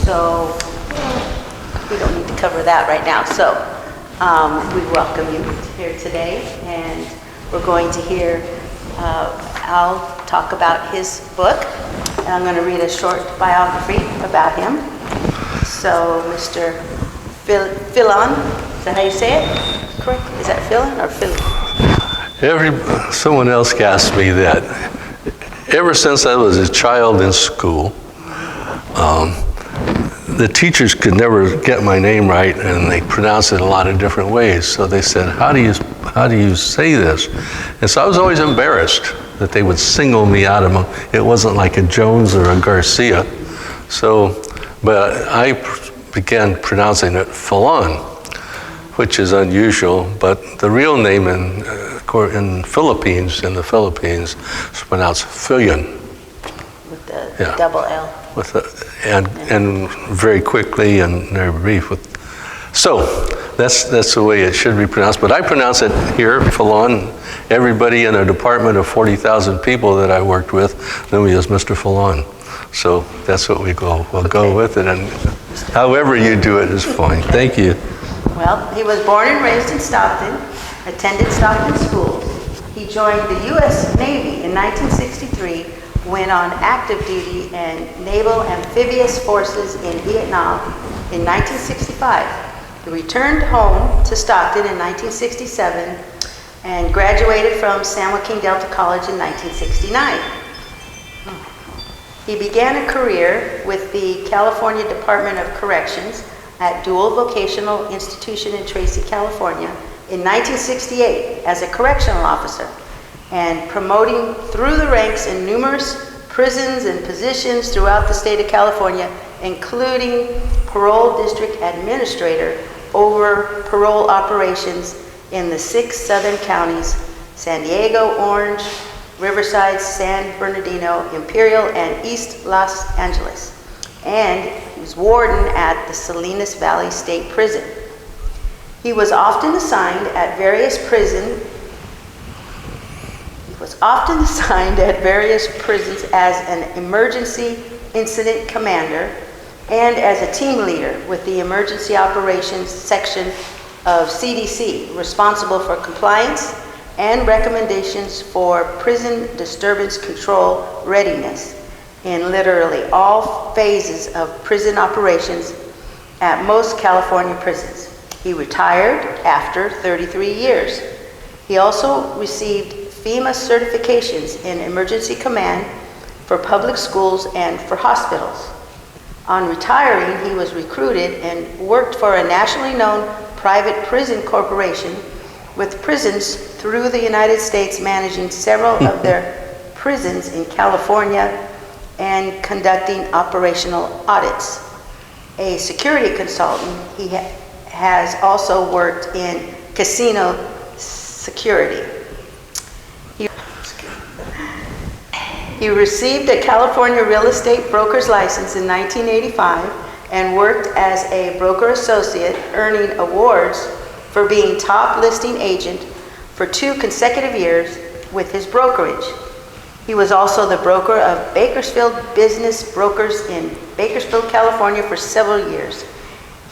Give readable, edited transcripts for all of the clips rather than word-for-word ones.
So we don't need to cover that right now. So we welcome you here today, and we're going to hear Al talk about his book, and I'm going to read a short biography about him. So Mr. Fillon, is that how you say it? Correct? Is that Fillon or Fillon? Someone else asked me that. Ever since I was a child in school, the teachers could never get my name right, and they pronounced it a lot of different ways. So they said, how do you say this? And so I was always embarrassed that they would single me out of them. It wasn't like a Jones or a Garcia. So, but I began pronouncing it Fillon, which is unusual, but the real name in the Philippines is pronounced Fillon. With the double L. And very quickly and very brief. So that's the way it should be pronounced. But I pronounce it here, Fillon. Everybody in a department of 40,000 people that I worked with knew me as Mr. Fillon. So that's what we'll go with it. And however you do it is fine. Thank you. Well, he was born and raised in Stockton, attended Stockton schools. He joined the U.S. Navy in 1963, went on active duty in Naval Amphibious Forces in Vietnam in 1965. He returned home to Stockton in 1967 and graduated from San Joaquin Delta College in 1969. He began a career with the California Department of Corrections at Dual Vocational Institution in Tracy, California in 1968 as a correctional officer, and promoting through the ranks in numerous prisons and positions throughout the state of California, including parole district administrator over parole operations in the 6 southern counties: San Diego, Orange, Riverside, San Bernardino, Imperial, and East Los Angeles. And he was warden at the Salinas Valley State Prison. He was often assigned at various prisons as an emergency incident commander and as a team leader with the emergency operations section of CDC, responsible for compliance and recommendations for prison disturbance control readiness in literally all phases of prison operations at most California prisons. He retired after 33 years. He also received FEMA certifications in emergency command for public schools and for hospitals. On retiring, he was recruited and worked for a nationally known private prison corporation with prisons through the United States, managing several of their prisons in California and conducting operational audits. A security consultant, he has also worked in casino security. He received a California real estate broker's license in 1985 and worked as a broker associate, earning awards for being top listing agent for 2 consecutive years with his brokerage. He was also the broker of Bakersfield Business Brokers in Bakersfield, California for several years.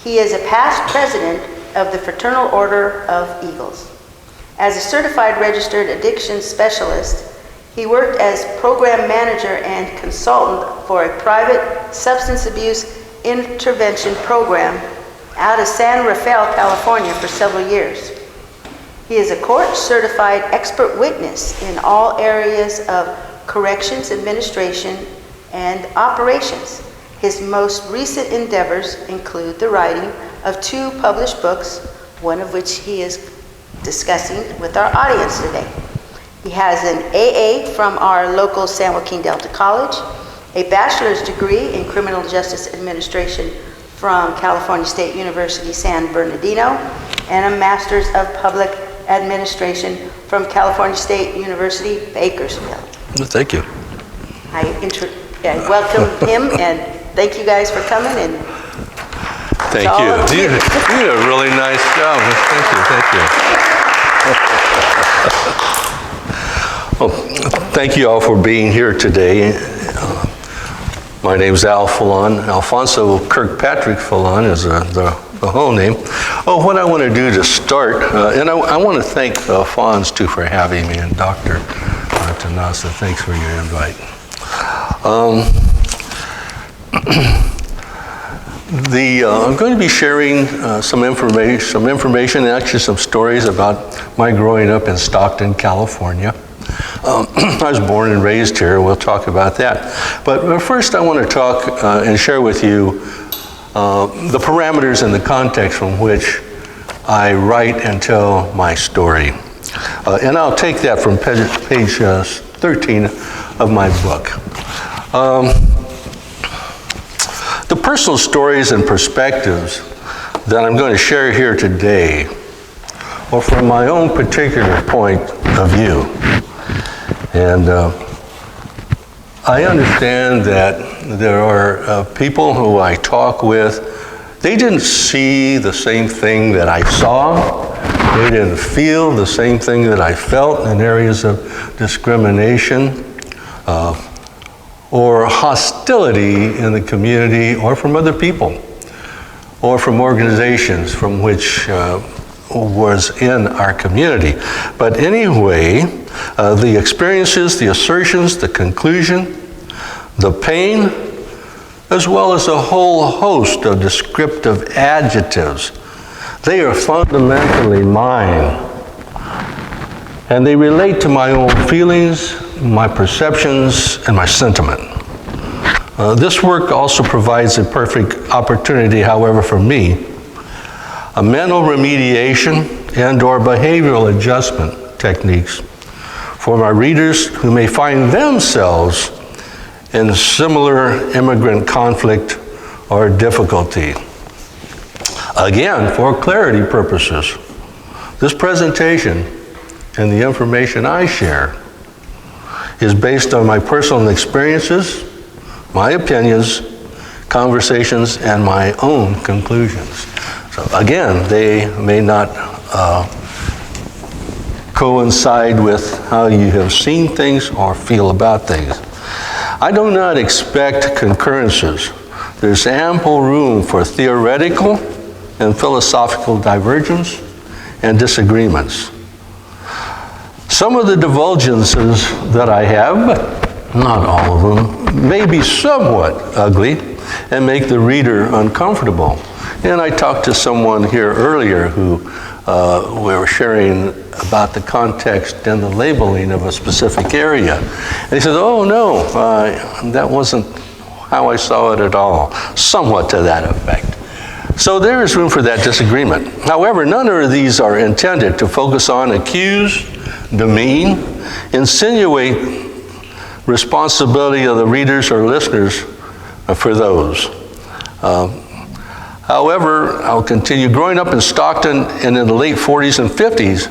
He is a past president of the Fraternal Order of Eagles. As a certified registered addiction specialist, he worked as program manager and consultant for a private substance abuse intervention program out of San Rafael, California for several years. He is a court-certified expert witness in all areas of corrections administration and operations. His most recent endeavors include the writing of 2 published books, one of which he is discussing with our audience today. He has an AA from our local San Joaquin Delta College, a bachelor's degree in criminal justice administration from California State University, San Bernardino, and a master's of public administration from California State University, Bakersfield. Thank you. I welcome him, and thank you guys for coming. And thank you. You did a really nice job. Thank you. Well, thank you all for being here today. My name's Al Fillon. Alfonso Kirkpatrick Fillon is the whole name. Oh, what I want to do to start, and I want to thank FANHS too for having me, and Dr. Tanasa, thanks for your invite. I'm going to be sharing some information, and actually some stories about my growing up in Stockton, California. I was born and raised here. We'll talk about that. But first, I want to talk and share with you the parameters and the context from which I write and tell my story. And I'll take that from page 13 of my book. The personal stories and perspectives that I'm going to share here today are from my own particular point of view. And I understand that there are people who I talk with, they didn't see the same thing that I saw. They didn't feel the same thing that I felt in areas of discrimination or hostility in the community, or from other people, or from organizations from which was in our community. But anyway, the experiences, the assertions, the conclusion, the pain, as well as a whole host of descriptive adjectives, they are fundamentally mine. And they relate to my own feelings, my perceptions, and my sentiment. This work also provides a perfect opportunity, however, for me, a mental remediation and or behavioral adjustment techniques for my readers who may find themselves in similar immigrant conflict or difficulty. Again, for clarity purposes, this presentation and the information I share is based on my personal experiences, my opinions, conversations, and my own conclusions. So again, they may not coincide with how you have seen things or feel about things. I do not expect concurrences. There's ample room for theoretical and philosophical divergence and disagreements. Some of the divulgences that I have, but not all of them, may be somewhat ugly and make the reader uncomfortable. And I talked to someone here earlier who we were sharing about the context and the labeling of a specific area. And he said, oh no, that wasn't how I saw it at all. Somewhat to that effect. So there is room for that disagreement. However, none of these are intended to focus on, accuse, demean, insinuate responsibility of the readers or listeners for those. However, I'll continue. Growing up in Stockton and in the late 40s and 50s,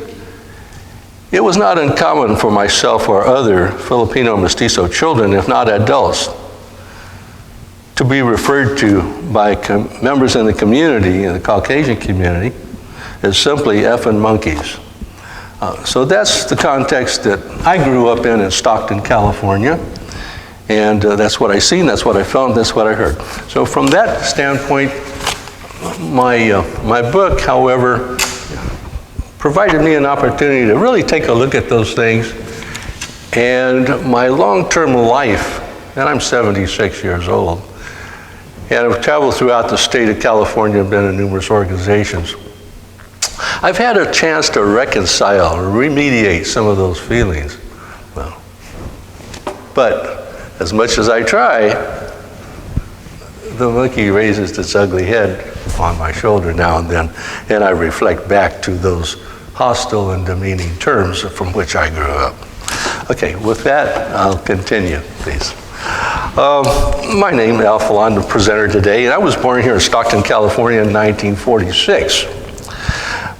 it was not uncommon for myself or other Filipino Mestizo children, if not adults, to be referred to by members in the community, in the Caucasian community, as simply effing monkeys. So that's the context that I grew up in Stockton, California. And that's what I seen, that's what I felt, that's what I heard. So from that standpoint, my book, however, provided me an opportunity to really take a look at those things. And my long-term life, and I'm 76 years old, and I've traveled throughout the state of California and been in numerous organizations. I've had a chance to reconcile or remediate some of those feelings. Well, but as much as I try, the monkey raises its ugly head on my shoulder now and then, and I reflect back to those hostile and demeaning terms from which I grew up. Okay, with that, I'll continue, please. My name is Al Fillon, the presenter today, and I was born here in Stockton, California in 1946.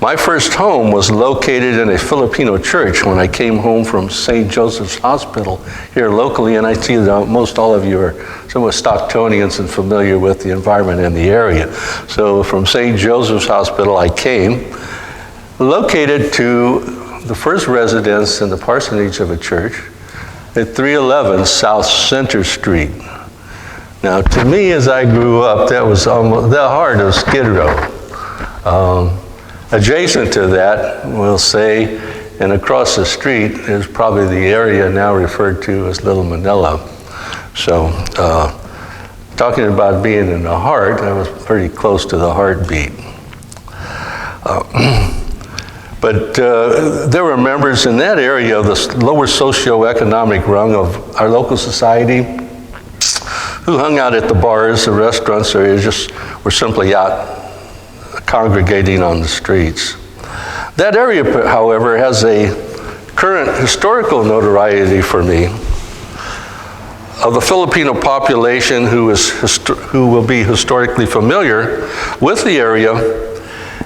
My first home was located in a Filipino church when I came home from St. Joseph's Hospital here locally, and I see that most all of you are somewhat Stocktonians and familiar with the environment in the area. So from St. Joseph's Hospital I came, located to the first residence in the parsonage of a church at 311 South Center Street, Now, to me, as I grew up, that was almost the heart of Skid Row. Adjacent to that, we'll say, and across the street is probably the area now referred to as Little Manila. So, talking about being in the heart, I was pretty close to the heartbeat. But there were members in that area of the lower socioeconomic rung of our local society who hung out at the bars, the restaurants, or just were simply out congregating on the streets. That area, however, has a current historical notoriety for me of the Filipino population who will be historically familiar with the area,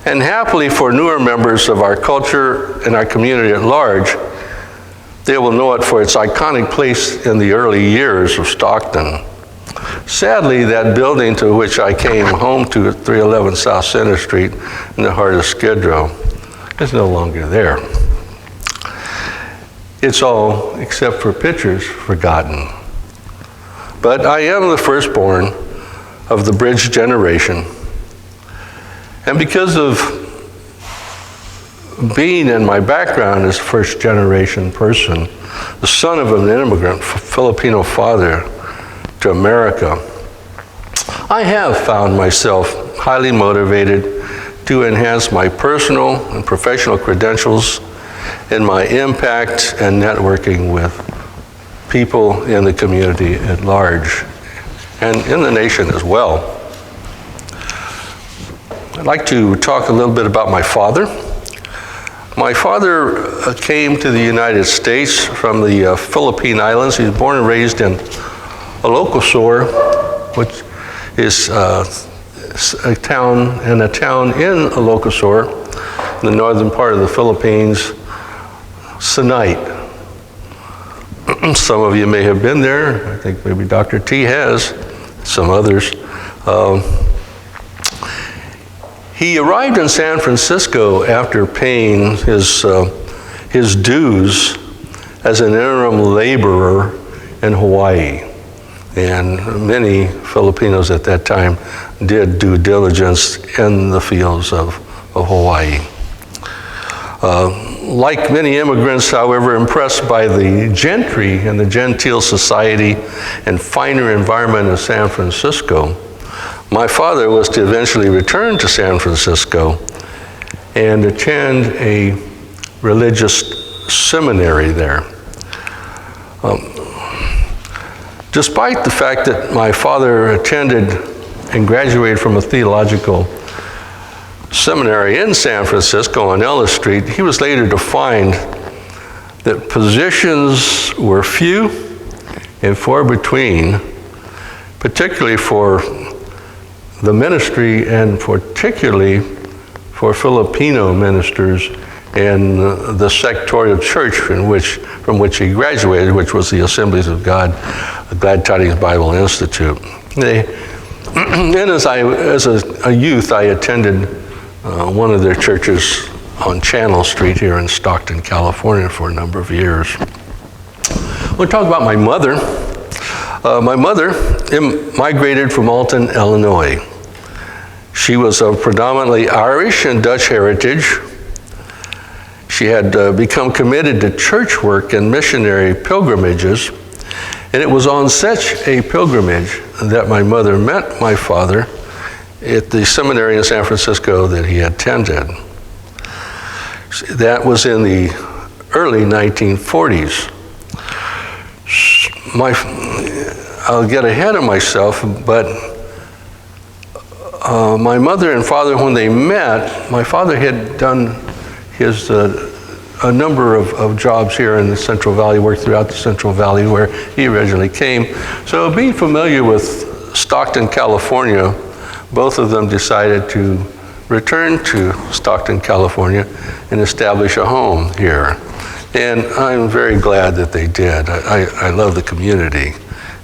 and happily for newer members of our culture and our community at large, they will know it for its iconic place in the early years of Stockton. Sadly, that building to which I came home to at 311 South Center Street in the heart of Skid Row is no longer there. It's all, except for pictures, forgotten. But I am the firstborn of the bridge generation. And because of being in my background as first generation person, the son of an immigrant, Filipino father to America, I have found myself highly motivated to enhance my personal and professional credentials in my impact and networking with people in the community at large and in the nation as well. I'd like to talk a little bit about my father. My father came to the United States from the Philippine Islands. He was born and raised in Ilocos, which is a town in Ilocos, in the northern part of the Philippines, Sinait. Some of you may have been there. I think maybe Dr. T has, some others. He arrived in San Francisco after paying his dues as an interim laborer in Hawaii. And many Filipinos at that time did due diligence in the fields of Hawaii. Like many immigrants, however, impressed by the gentry and the genteel society and finer environment of San Francisco, my father was to eventually return to San Francisco and attend a religious seminary there. Despite the fact that my father attended and graduated from a theological seminary in San Francisco on Ellis Street, he was later to find that positions were few and far between, particularly for the ministry and particularly for Filipino ministers in the sectorial church from which he graduated, which was the Assemblies of God, the Glad Tidings Bible Institute. And as a youth, I attended one of their churches on Channel Street here in Stockton, California for a number of years. We'll talk about my mother. My mother migrated from Alton, Illinois. She was of predominantly Irish and Dutch heritage. She had become committed to church work and missionary pilgrimages, and it was on such a pilgrimage that my mother met my father at the seminary in San Francisco that he attended. That was in the early 1940s. I'll get ahead of myself, but my mother and father, when they met, my father had done his a number of jobs here in the Central Valley, worked throughout the Central Valley where he originally came. So being familiar with Stockton, California, both of them decided to return to Stockton, California and establish a home here. And I'm very glad that they did. I love the community.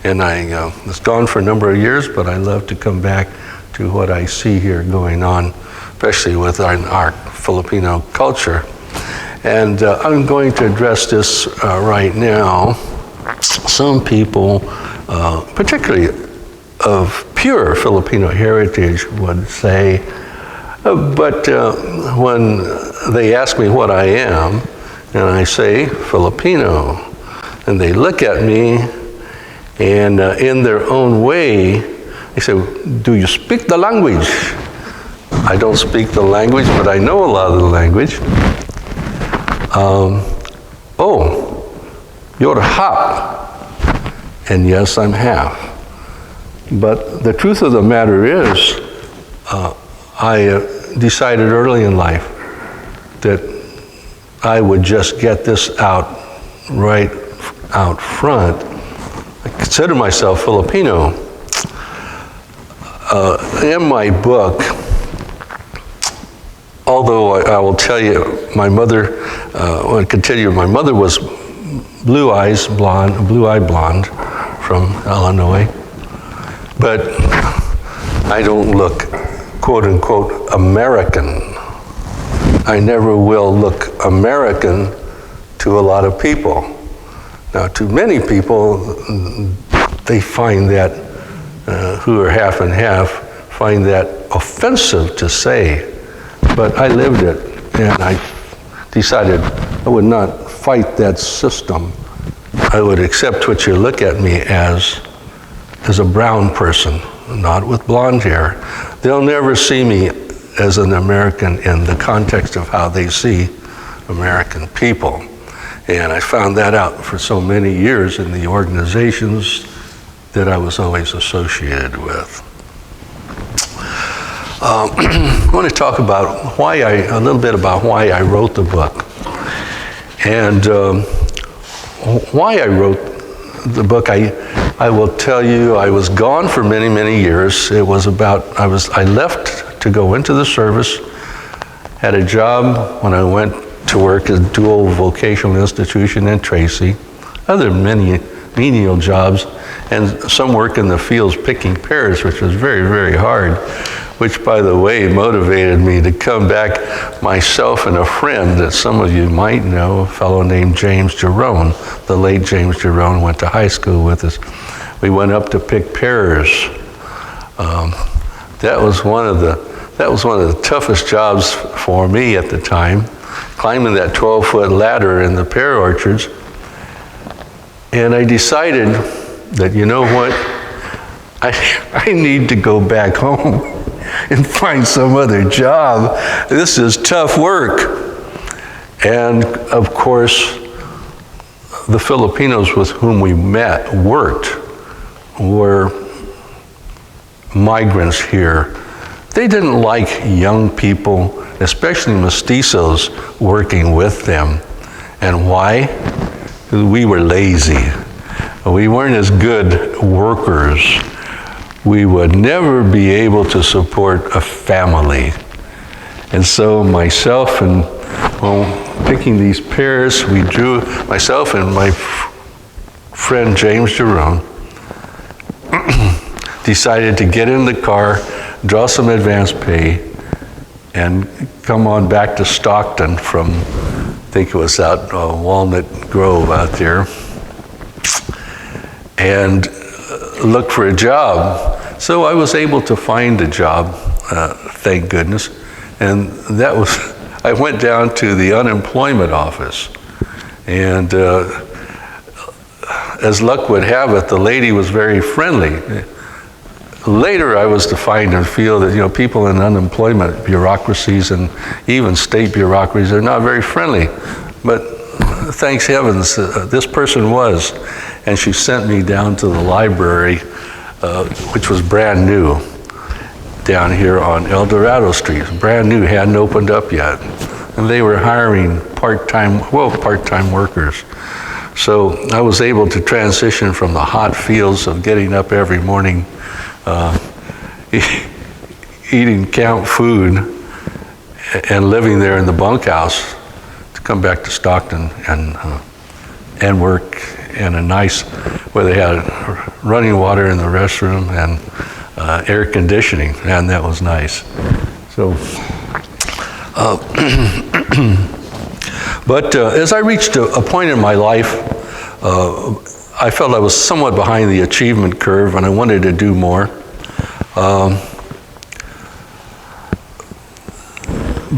And I was gone for a number of years, but I love to come back to what I see here going on, especially with our Filipino culture. And I'm going to address this right now. Some people, particularly of pure Filipino heritage would say. But when they ask me what I am, and I say Filipino, and they look at me, and in their own way, they say, do you speak the language? I don't speak the language, but I know a lot of the language. Oh, you're half. And yes, I'm half. But the truth of the matter is, I decided early in life that I would just get this out right out front. I consider myself Filipino. In my book, although I will tell you, my mother, I continue, my mother was blue-eyed blonde from Illinois, but I don't look quote-unquote American. I never will look American to a lot of people. Now, to many people, they find that, who are half and half, find that offensive to say. But I lived it, and I decided I would not fight that system. I would accept what you look at me as a brown person, not with blonde hair. They'll never see me as an American in the context of how they see American people. And I found that out for so many years in the organizations that I was always associated with. I want to talk about a little bit about why I wrote the book. And why I wrote the book, I will tell you, I was gone for many, many years. It was about, I left to go into the service, had a job when I went to work at a dual vocational institution in Tracy, other many menial jobs, and some work in the fields picking pears, which was very, very hard, which, by the way, motivated me to come back, myself and a friend that some of you might know, a fellow named James Jerome. The late James Jerome went to high school with us. We went up to pick pears. That was one of the toughest jobs for me at the time, climbing that 12-foot ladder in the pear orchards. And I decided that, you know what, I need to go back home and find some other job. This is tough work. And of course, the Filipinos with whom we worked were migrants here. They didn't like young people, especially Mestizos, working with them. And why? We were lazy. We weren't as good workers. We would never be able to support a family. And so myself and picking these pears, myself and my friend James Jerome decided to get in the car, draw some advance pay, and come on back to Stockton from, I think it was out Walnut Grove out there, and look for a job. So I was able to find a job, thank goodness, and that was, I went down to the unemployment office, and as luck would have it, the lady was very friendly. Later, I was to find and feel that, people in unemployment bureaucracies and even state bureaucracies are not very friendly. But thanks heavens, this person was. And she sent me down to the library, which was brand new, down here on El Dorado Street. Brand new, hadn't opened up yet. And they were hiring part-time workers. So I was able to transition from the hot fields of getting up every morning, eating camp food and living there in the bunkhouse, to come back to Stockton and work in a nice, where they had running water in the restroom and air conditioning, and that was nice. So, but as I reached a point in my life, I felt I was somewhat behind the achievement curve, and I wanted to do more.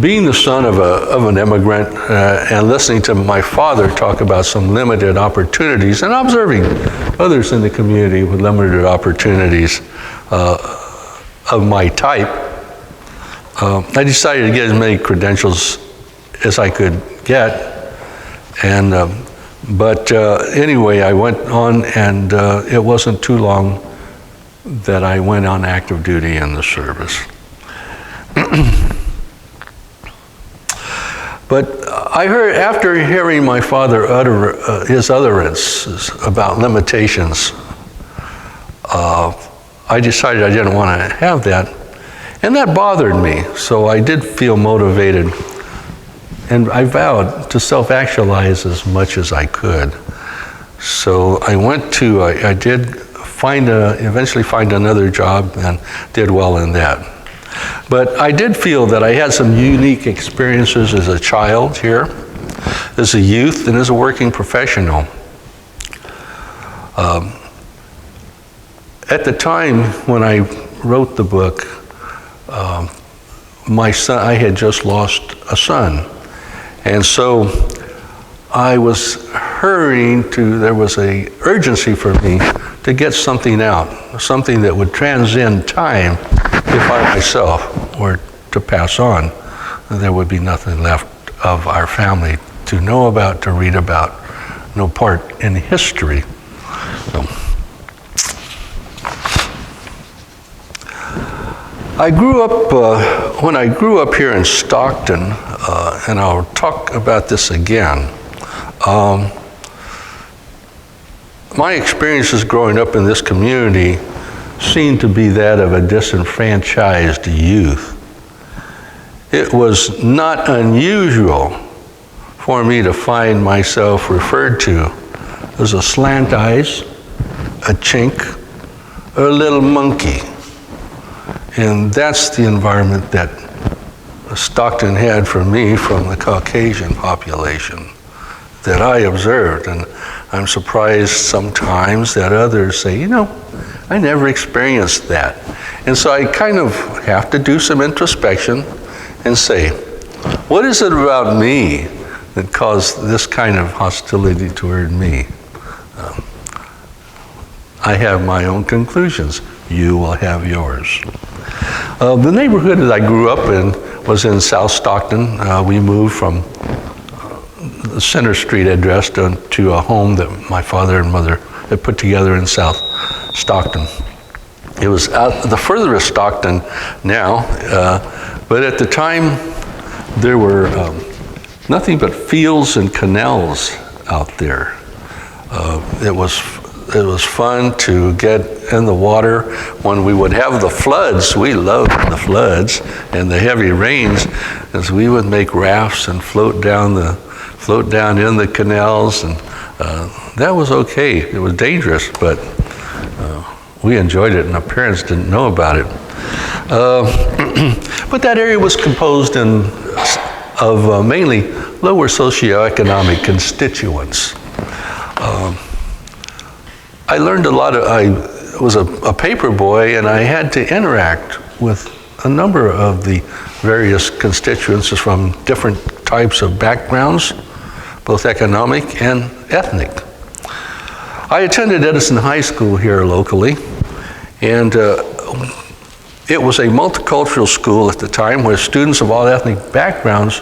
Being the son of an immigrant and listening to my father talk about some limited opportunities and observing others in the community with limited opportunities of my type, I decided to get as many credentials as I could get. And but anyway, I went on, and it wasn't too long that I went on active duty in the service. But I heard, after hearing my father utter his utterances about limitations, I decided I didn't want to have that. And that bothered me, so I did feel motivated. And I vowed to self-actualize as much as I could. So I went to, I did eventually find another job and did well in that. But I did feel that I had some unique experiences as a child here, as a youth, and as a working professional. At the time when I wrote the book, my son, I had just lost a son. And so I was hurrying there was an urgency for me to get something out, something that would transcend time if I myself were to pass on. There would be nothing left of our family to know about, to read about, no part in history. So, I grew up, when I grew up here in Stockton, and I'll talk about this again, my experiences growing up in this community seemed to be that of a disenfranchised youth. It was not unusual for me to find myself referred to as a slant eyes, a chink, or a little monkey. And that's the environment that Stockton had for me from the Caucasian population that I observed. And I'm surprised sometimes that others say, you know, I never experienced that. And so I kind of have to do some introspection and say, what is it about me that caused this kind of hostility toward me? I have my own conclusions. You will have yours. The neighborhood that I grew up in was in South Stockton. We moved from the Center Street address to a home that my father and mother had put together in South Stockton. It was out the furthest Stockton now, but at the time there were nothing but fields and canals out there. It was fun to get in the water when we would have the floods. We loved the floods and the heavy rains, as we would make rafts and float down in the canals, and that was okay. It was dangerous, but we enjoyed it, and our parents didn't know about it. But that area was composed of mainly lower socioeconomic constituents. I learned a lot I was a paper boy, and I had to interact with a number of the various constituents from different types of backgrounds, both economic and ethnic. I attended Edison High School here locally, and it was a multicultural school at the time where students of all ethnic backgrounds,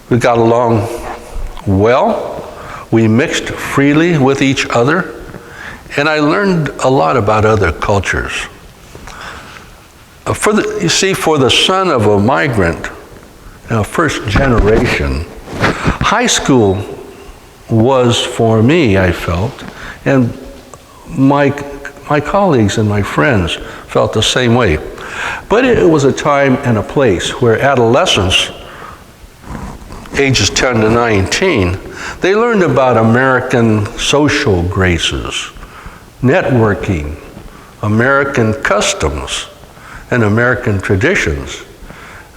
we got along well. We mixed freely with each other, and I learned a lot about other cultures. You see, for the son of a migrant, first generation, high school was for me, I felt, and my colleagues and my friends felt the same way. But it was a time and a place where adolescents, ages 10 to 19, they learned about American social graces, networking, American customs, and American traditions.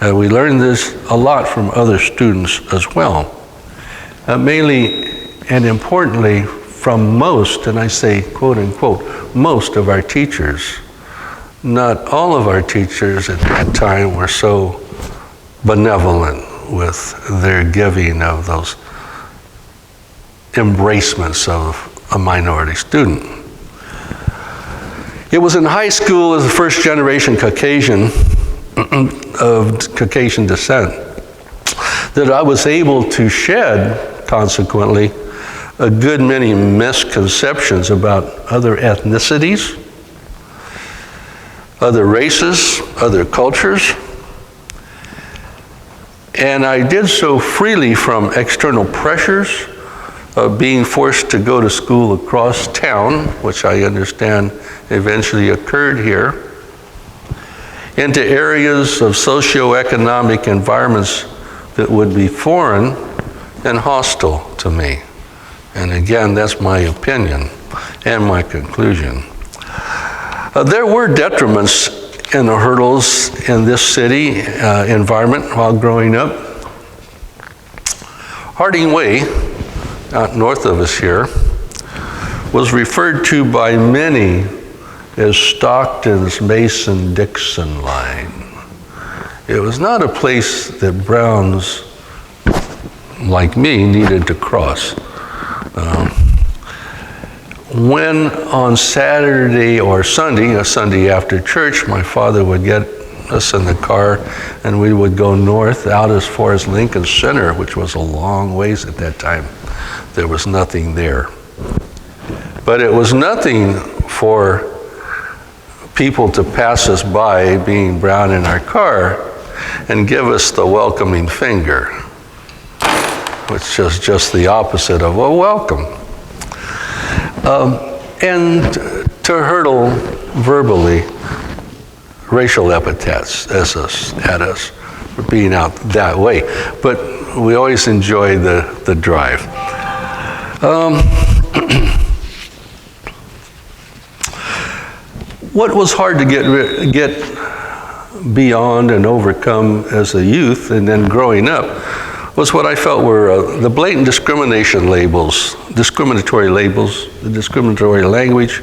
We learned this a lot from other students as well. Mainly and importantly from most, and I say quote unquote, most of our teachers. not all of our teachers at that time were so benevolent with their giving of those embracements of a minority student. It was in high school as a first generation Caucasian of Caucasian descent that I was able to shed, consequently, a good many misconceptions about other ethnicities, other races, other cultures. And I did so freely from external pressures of being forced to go to school across town, which I understand eventually occurred here, into areas of socioeconomic environments that would be foreign and hostile to me. And again, that's my opinion and my conclusion. There were detriments and hurdles in this city environment while growing up. Harding Way, out north of us here, was referred to by many as Stockton's Mason-Dixon line. It was not a place that Browns, like me, needed to cross. When on Saturday or Sunday, a Sunday after church, my father would get us in the car and we would go north out as far as Lincoln Center, which was a long ways at that time. There was nothing there. But it was nothing for people to pass us by being brown in our car and give us the welcoming finger, which is just the opposite of a welcome. And to hurtle verbally racial epithets at us for being out that way. But we always enjoy the drive. What was hard to get beyond and overcome as a youth and then growing up was what I felt were the blatant discriminatory labels, the discriminatory language,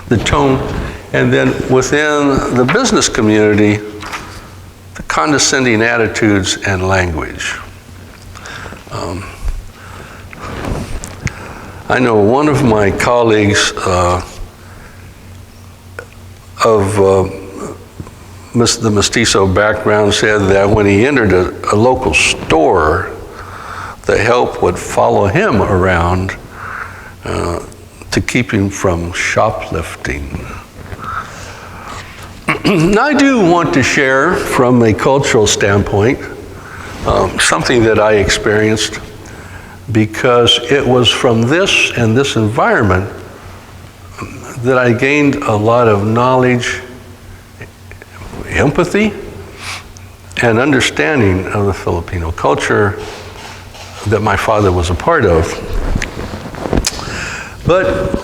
the tone, and then within the business community, the condescending attitudes and language. I know one of my colleagues of the Mestizo background said that when he entered a local store, the help would follow him around to keep him from shoplifting. I do want to share from a cultural standpoint something that I experienced, because it was from this and this environment that I gained a lot of knowledge, empathy, and understanding of the Filipino culture that my father was a part of. But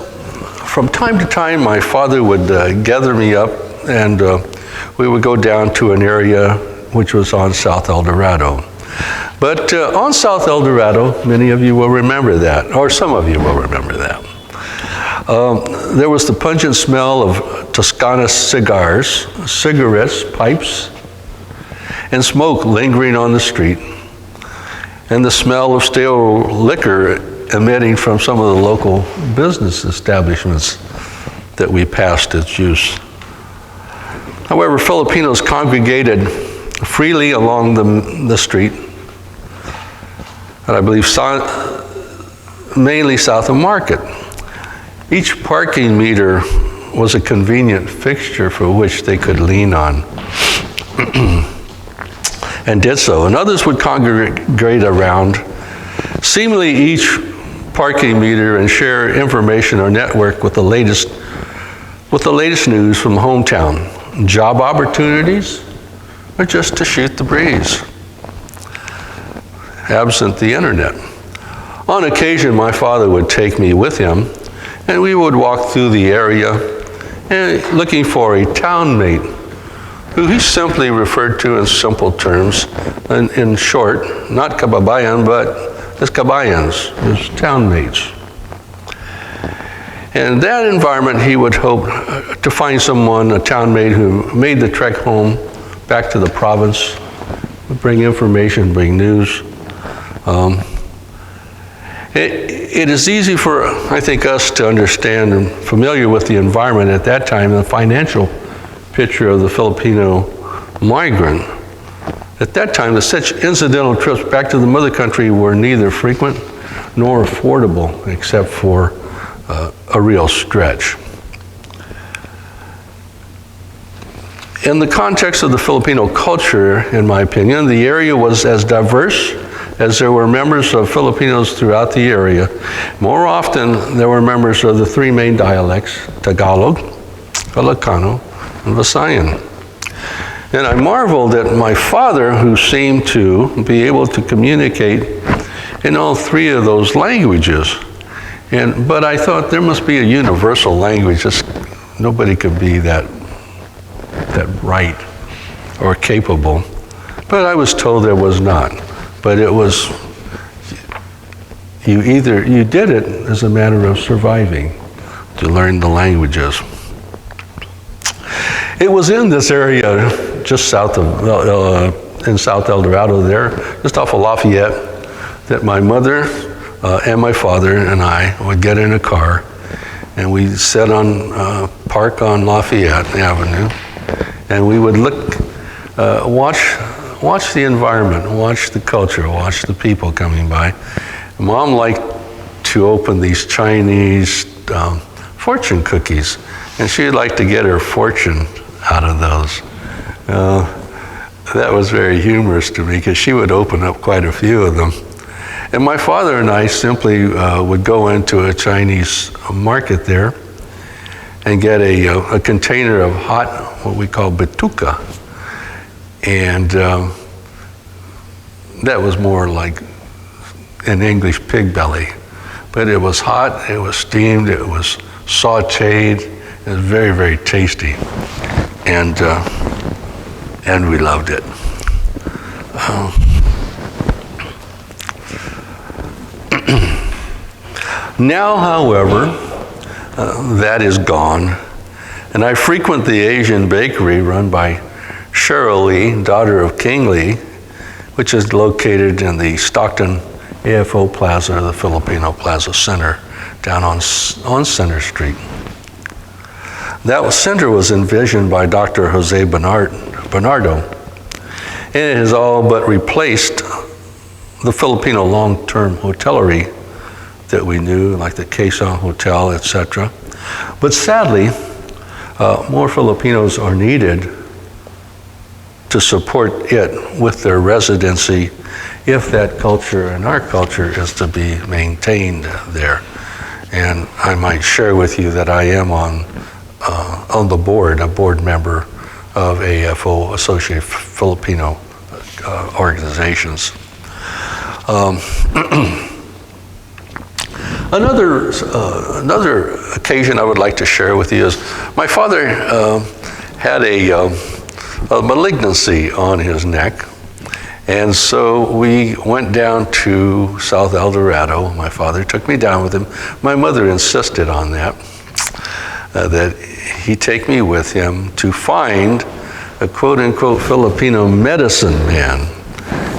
from time to time, my father would gather me up and we would go down to an area which was on South El Dorado. But on South El Dorado, many of you will remember that, or some of you will remember that. There was the pungent smell of Toscana cigars, cigarettes, pipes, and smoke lingering on the street, and the smell of stale liquor emitting from some of the local business establishments that we passed its use. However, Filipinos congregated freely along the street, and I believe mainly south of Market. Each parking meter was a convenient fixture for which they could lean on, and did so. And others would congregate around, seemingly each parking meter, and share information or network with the latest news from the hometown, job opportunities, or just to shoot the breeze, absent the internet. On occasion, my father would take me with him, and we would walk through the area looking for a townmate, who he simply referred to in simple terms, and in short, not kababayan, but as kabayans, as townmates. And in that environment, he would hope to find someone, a townmate, who made the trek home back to the province, would bring information, bring news. It is easy for, I think, us to understand and familiar with the environment at that time, the financial picture of the Filipino migrant. At that time, such incidental trips back to the mother country were neither frequent nor affordable, except for a real stretch. In the context of the Filipino culture, in my opinion, the area was as diverse as there were members of Filipinos throughout the area. More often, there were members of the three main dialects, Tagalog, Ilocano, and Visayan. And I marveled at my father, who seemed to be able to communicate in all three of those languages. But I thought there must be a universal language. Just nobody could be that bright or capable. But I was told there was not. But it was, you did it as a matter of surviving, to learn the languages. It was in this area, just south of, in South El Dorado there, just off of Lafayette, that my mother and my father and I would get in a car, and we'd sit on, park on Lafayette Avenue, and we would look, watch the environment, watch the culture, watch the people coming by. Mom liked to open these Chinese fortune cookies, and she'd like to get her fortune out of those. That was very humorous to me, because she would open up quite a few of them. And my father and I simply would go into a Chinese market there and get a container of hot, what we call bituka. And that was more like an English pig belly. But it was hot, it was steamed, it was sauteed, it was very, very tasty. And we loved it. Now, however, that is gone, and I frequent the Asian bakery run by Cheryl Lee, daughter of King Lee, which is located in the Stockton AFO Plaza, the Filipino Plaza Center, down on Center Street. That center was envisioned by Dr. Jose Bernardo, and it has all but replaced the Filipino long-term hotellery that we knew, like the Quezon Hotel, etc. But sadly, more Filipinos are needed to support it with their residency if that culture and our culture is to be maintained there. And I might share with you that I am on the board, a board member of AFO, Associated Filipino Organizations. Another occasion I would like to share with you is my father had a malignancy on his neck, and so we went down to South El Dorado. My father took me down with him. My mother insisted on that, that he take me with him to find a quote-unquote Filipino medicine man.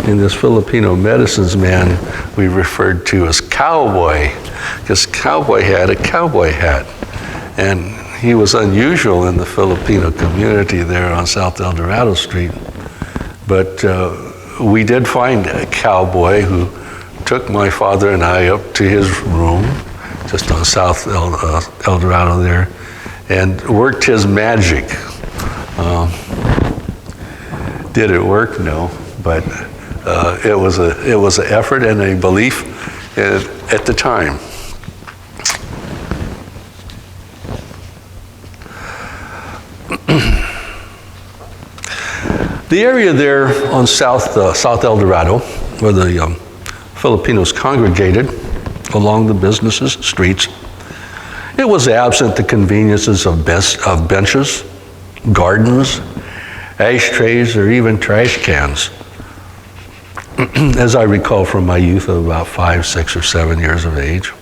And this Filipino medicine man we referred to as Cowboy, because Cowboy had a cowboy hat. And he was unusual in the Filipino community there on South El Dorado Street. But we did find a cowboy who took my father and I up to his room, just on South El Dorado there, and worked his magic. Did it work? No, but it was an effort and a belief at the time. The area there on South El Dorado, where the Filipinos congregated along the businesses, streets, it was absent the conveniences of benches, gardens, ashtrays, or even trash cans. As I recall from my youth of about 5, 6, or 7 years of age.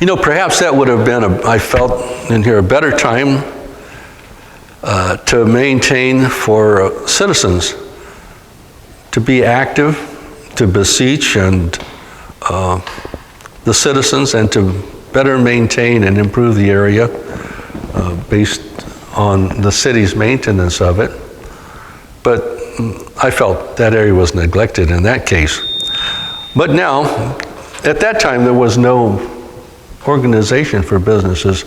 You know, perhaps that would have been, I felt in here, a better time to maintain for citizens to be active, to beseech and the citizens, and to better maintain and improve the area based on the city's maintenance of it. But I felt that area was neglected in that case. But now, at that time, there was no organization for businesses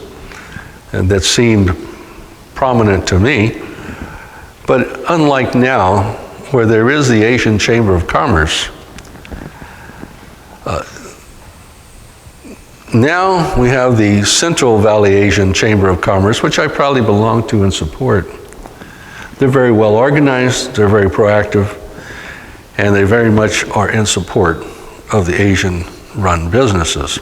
that seemed prominent to me. But unlike now, where there is the Asian Chamber of Commerce, now we have the Central Valley Asian Chamber of Commerce, which I proudly belong to and support. They're very well organized, they're very proactive, and they very much are in support of the Asian-run businesses.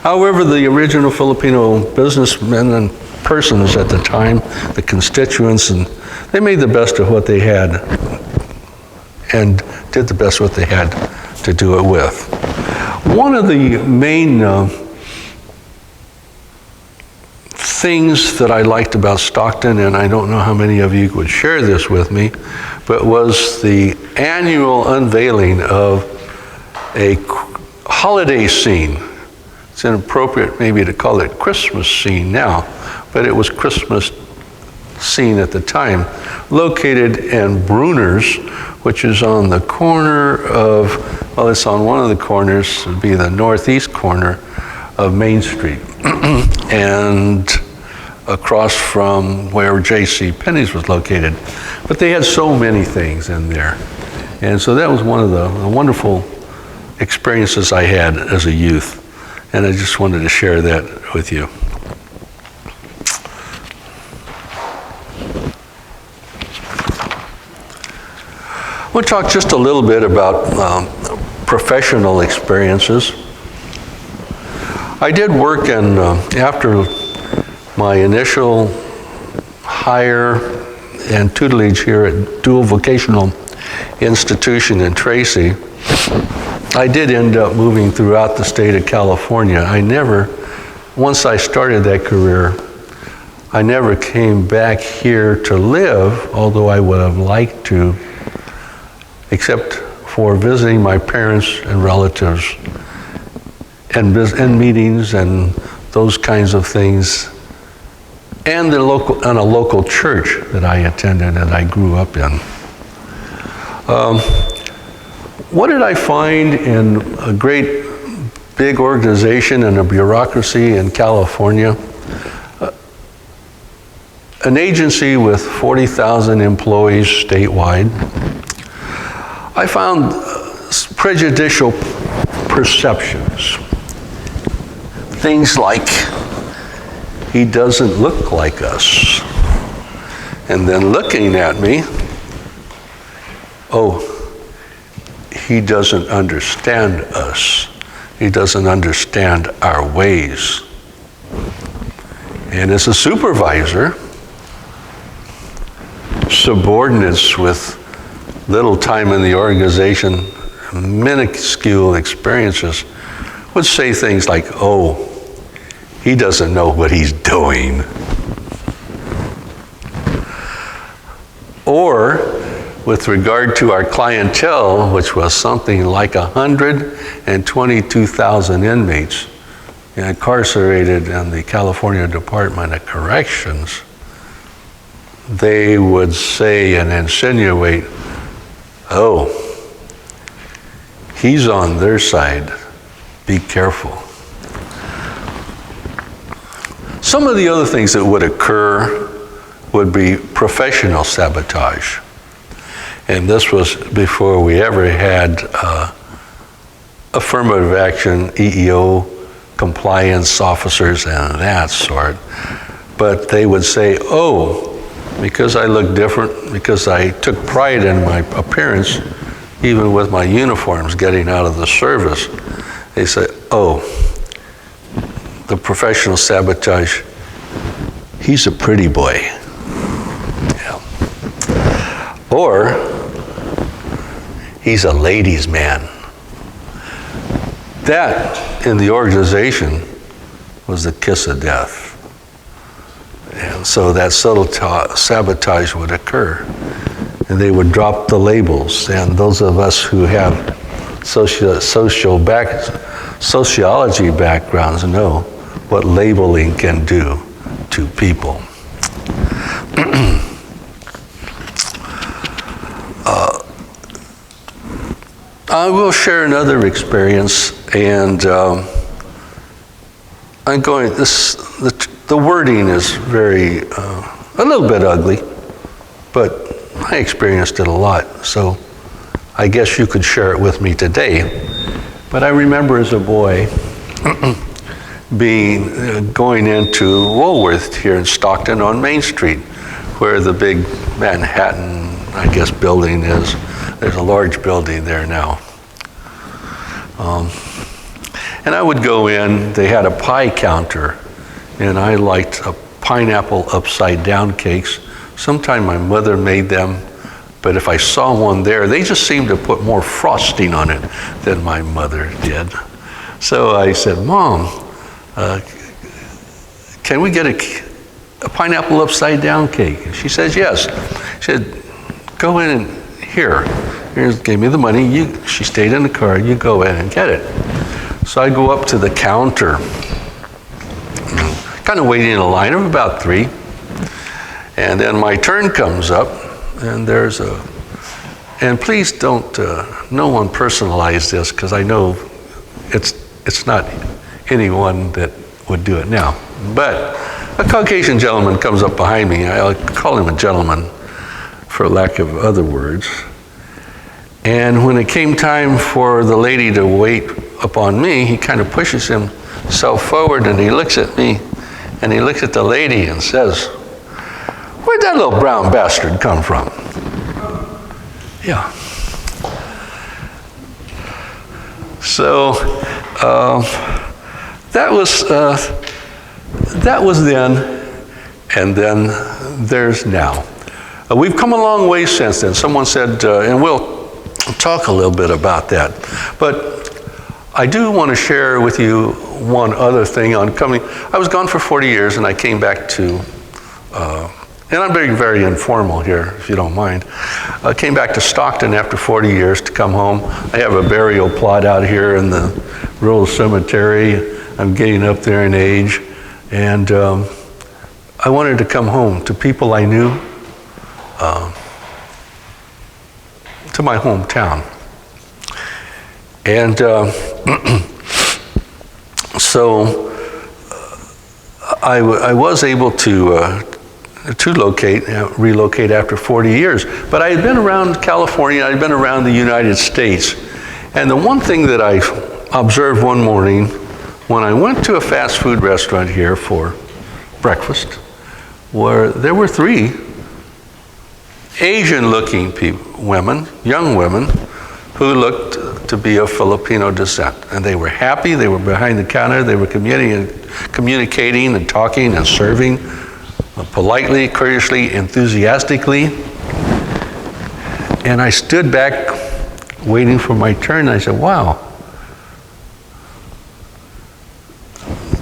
However, the original Filipino businessmen and persons at the time, the constituents, and they made the best of what they had and did the best what they had to do it with. One of the main things that I liked about Stockton, and I don't know how many of you would share this with me, but was the annual unveiling of a holiday scene. It's inappropriate maybe to call it Christmas scene now, but it was Christmas scene at the time, located in Bruner's, which is on the corner of, well, it's on one of the corners, it would be the northeast corner of Main Street, and across from where J.C. Penney's was located. But they had so many things in there. And so that was one of the wonderful experiences I had as a youth. And I just wanted to share that with you. We'll talk just a little bit about professional experiences. I did work in, after my initial hire and tutelage here at Dual Vocational Institution in Tracy, I did end up moving throughout the state of California. Once I started that career, I never came back here to live, although I would have liked to, except for visiting my parents and relatives and meetings and those kinds of things, and a local church that I attended and I grew up in. What did I find in a great big organization and a bureaucracy in California? An agency with 40,000 employees statewide. I found prejudicial perceptions. Things like, he doesn't look like us. And then looking at me, oh, he doesn't understand us. He doesn't understand our ways. And as a supervisor, subordinates with little time in the organization, minuscule experiences, would say things like, oh, he doesn't know what he's doing. Or, with regard to our clientele, which was something like 122,000 inmates incarcerated in the California Department of Corrections, they would say and insinuate, oh, he's on their side, be careful. Some of the other things that would occur would be professional sabotage. And this was before we ever had affirmative action, EEO, compliance officers, and that sort. But they would say, oh, because I look different, because I took pride in my appearance, even with my uniforms getting out of the service, they say, oh, the professional sabotage, he's a pretty boy. Yeah. Or, he's a ladies' man. That, in the organization, was the kiss of death. And so that subtle sabotage would occur. And they would drop the labels. And those of us who have sociology backgrounds know what labeling can do to people. I will share another experience, and I'm going. The wording is very a little bit ugly, but I experienced it a lot. So I guess you could share it with me today. But I remember as a boy going into Woolworth here in Stockton on Main Street, where the big Manhattan, I guess, building is. There's a large building there now. And I would go in, they had a pie counter, and I liked pineapple upside down cakes. Sometime my mother made them, but if I saw one there, they just seemed to put more frosting on it than my mother did. So I said, Mom, can we get a pineapple upside down cake? And she says, yes. She said, go in and gave me the money. She stayed in the car. You go in and get it. So I go up to the counter, kind of waiting in a line of about 3. And then my turn comes up, and and please don't, no one personalize this, because I know it's not anyone that would do it now. But a Caucasian gentleman comes up behind me. I'll call him a gentleman for lack of other words. And when it came time for the lady to wait upon me, he kind of pushes himself forward, and he looks at me, and he looks at the lady and says, where'd that little brown bastard come from? Yeah. So that was then, and then there's now. We've come a long way since then. Someone said, and we'll talk a little bit about that. But I do want to share with you one other thing on coming. I was gone for 40 years, and I came back to, and I'm being very informal here, if you don't mind. I came back to Stockton after 40 years to come home. I have a burial plot out here in the rural cemetery. I'm getting up there in age, and I wanted to come home to people I knew, to my hometown. And so I was able to relocate after 40 years. But I had been around California, I had been around the United States. And the one thing that I observed one morning when I went to a fast food restaurant here for breakfast, where there were 3 Asian-looking women, young women, who looked to be of Filipino descent. And they were happy, they were behind the counter, they were communicating and talking and serving politely, courteously, enthusiastically. And I stood back waiting for my turn, and I said, wow,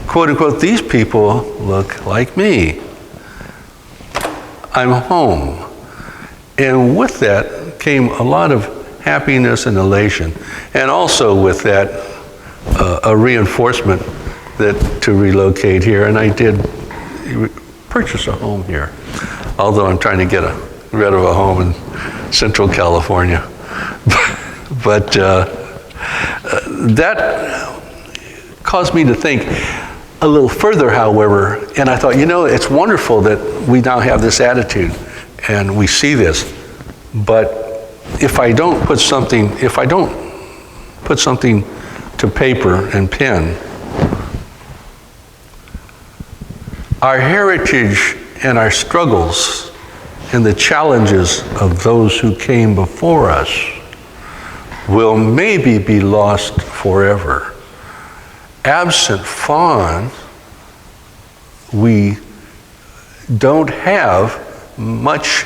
quote unquote, these people look like me. I'm home. And with that came a lot of happiness and elation. And also with that, a reinforcement that to relocate here. And I did purchase a home here, although I'm trying to get rid of a home in Central California. But that caused me to think a little further, however, and I thought, it's wonderful that we now have this attitude and we see this, but if I don't put something to paper and pen, our heritage and our struggles and the challenges of those who came before us will maybe be lost forever. Absent FANHS, we don't have much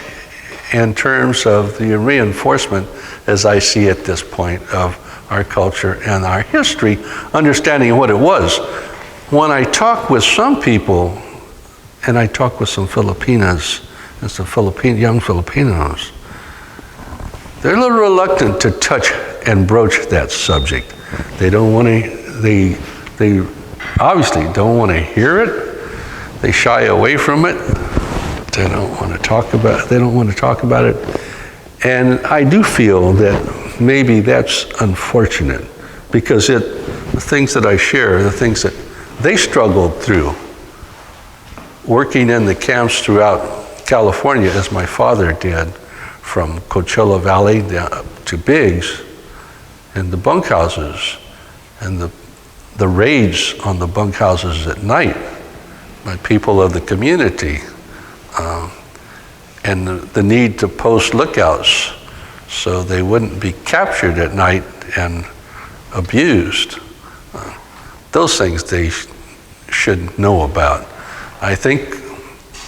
in terms of the reinforcement, as I see at this point, of our culture, and our history, understanding what it was. When I talk with some people, and I talk with some Filipinas and some young Filipinos, they're a little reluctant to touch and broach that subject. They don't want to, they obviously don't want to hear it. They shy away from it. They don't want to talk about it. And I do feel that maybe that's unfortunate, because the things that I share, the things that they struggled through, working in the camps throughout California, as my father did, from Coachella Valley down to Biggs, and the bunkhouses, and the raids on the bunkhouses at night by people of the community, and the need to post lookouts so they wouldn't be captured at night and abused. Those things they should know about. I think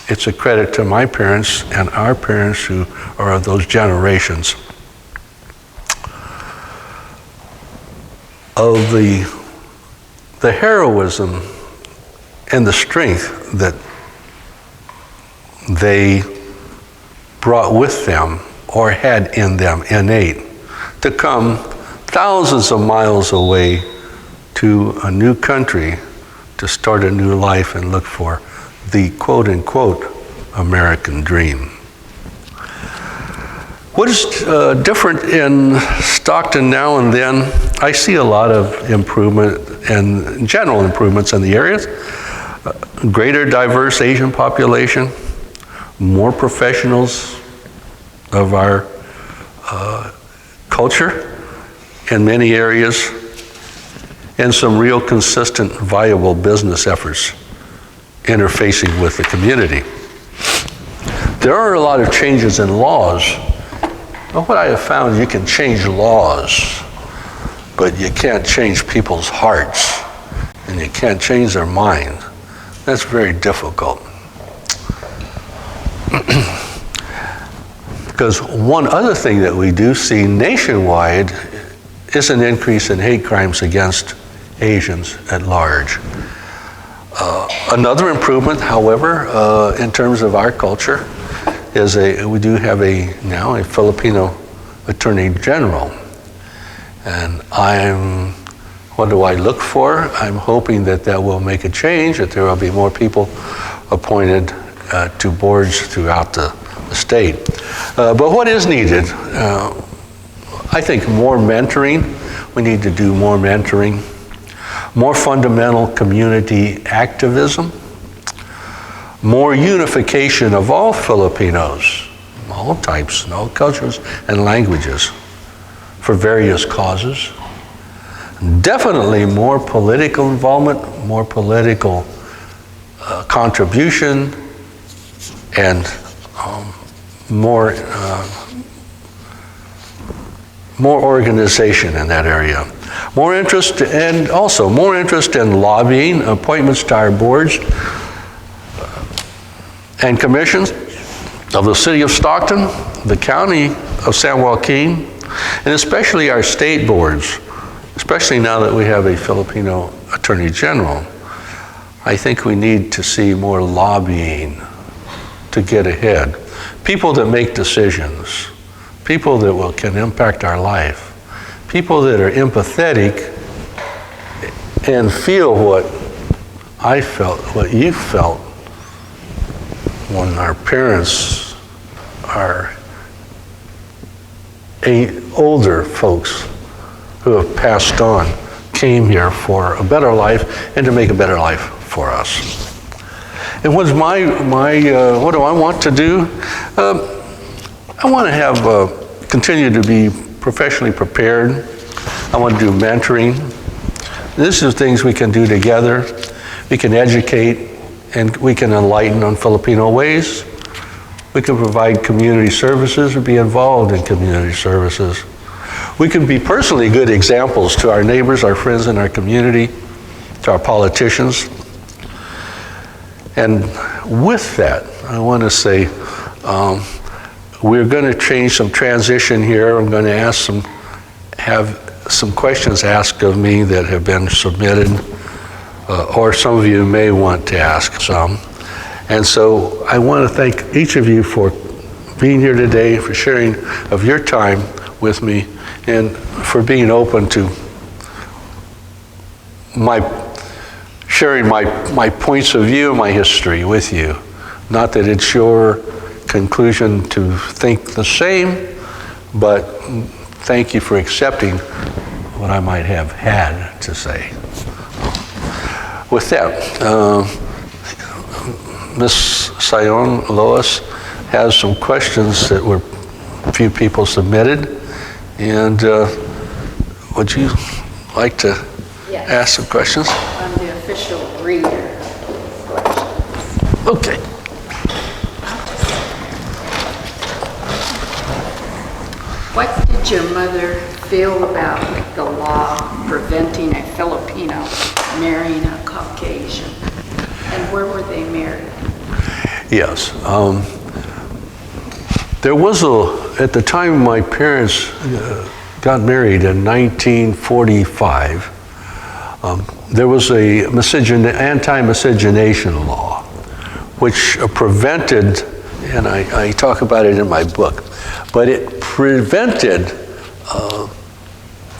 it's a credit to my parents and our parents who are of those generations of the heroism and the strength that they brought with them or had in them innate to come thousands of miles away to a new country to start a new life and look for the quote-unquote American dream. What is different in Stockton now and then? I see a lot of improvement and general improvements in the areas. Greater diverse Asian population, more professionals of our culture in many areas, and some real consistent, viable business efforts interfacing with the community. There are a lot of changes in laws. But what I have found, you can change laws, but you can't change people's hearts, and you can't change their mind. That's very difficult. Because one other thing that we do see nationwide is an increase in hate crimes against Asians at large. Another improvement, however, in terms of our culture, is we do have now a Filipino Attorney General. And what do I look for? I'm hoping that will make a change, that there will be more people appointed to boards throughout the state. But what is needed? I think more mentoring. We need to do more mentoring. More fundamental community activism. More unification of all Filipinos, all types and all cultures and languages for various causes. Definitely more political involvement, more political contribution, and more organization in that area. More interest, and also more interest in lobbying, appointments to our boards and commissions of the city of Stockton, the county of San Joaquin, and especially our state boards, especially now that we have a Filipino Attorney General. I think we need to see more lobbying to get ahead. People that make decisions, people that can impact our life, people that are empathetic and feel what I felt, what you felt when our parents, our older folks who have passed on, came here for a better life and to make a better life for us. And what's what do I want to do? I want to continue to be professionally prepared. I want to do mentoring. This is things we can do together. We can educate and we can enlighten on Filipino ways. We can provide community services or be involved in community services. We can be personally good examples to our neighbors, our friends in our community, to our politicians. And with that, I want to say, we're going to change some transition here. I'm going to have some questions asked of me that have been submitted, or some of you may want to ask some. And so I want to thank each of you for being here today, for sharing of your time with me, and for being open to sharing my points of view, my history with you. Not that it's your conclusion to think the same, but thank you for accepting what I might have had to say. With that, Ms. Sion Lois has some questions that were a few people submitted, and would you like to ask some questions? I'm the official reader of questions. Okay. What did your mother feel about the law preventing a Filipino marrying a Caucasian? And where were they married? Yes. There was at the time my parents got married in 1945, there was a anti-miscegenation law, which prevented, and I talk about it in my book, but it prevented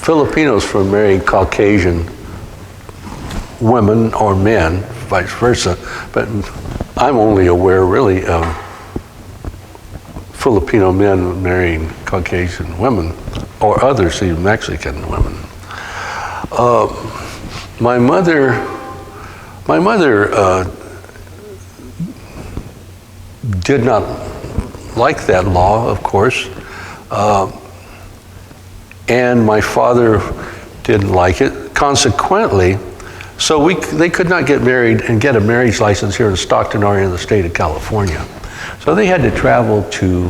Filipinos from marrying Caucasian women or men, vice versa. But I'm only aware, really, of Filipino men marrying Caucasian women, or others, even Mexican women. My mother did not like that law, of course, and my father didn't like it. Consequently, so they could not get married and get a marriage license here in Stockton or in the state of California. So they had to travel to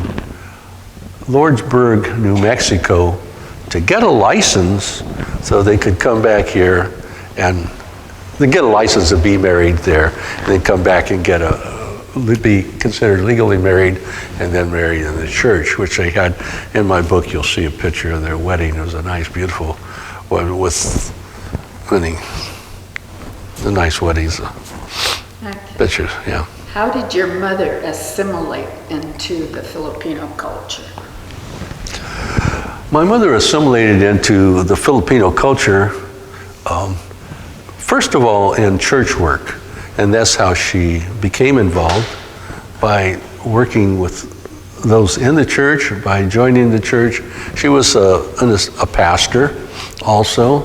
Lordsburg, New Mexico, to get a license so they could come back here and get a license to be married there, and then come back and be considered legally married, and then married in the church, which they had. In my book, you'll see a picture of their wedding. It was a nice, beautiful one with many nice weddings. Okay. Pictures, yeah. How did your mother assimilate into the Filipino culture? My mother assimilated into the Filipino culture, first of all, in church work. And that's how she became involved, by working with those in the church, by joining the church. She was a pastor also,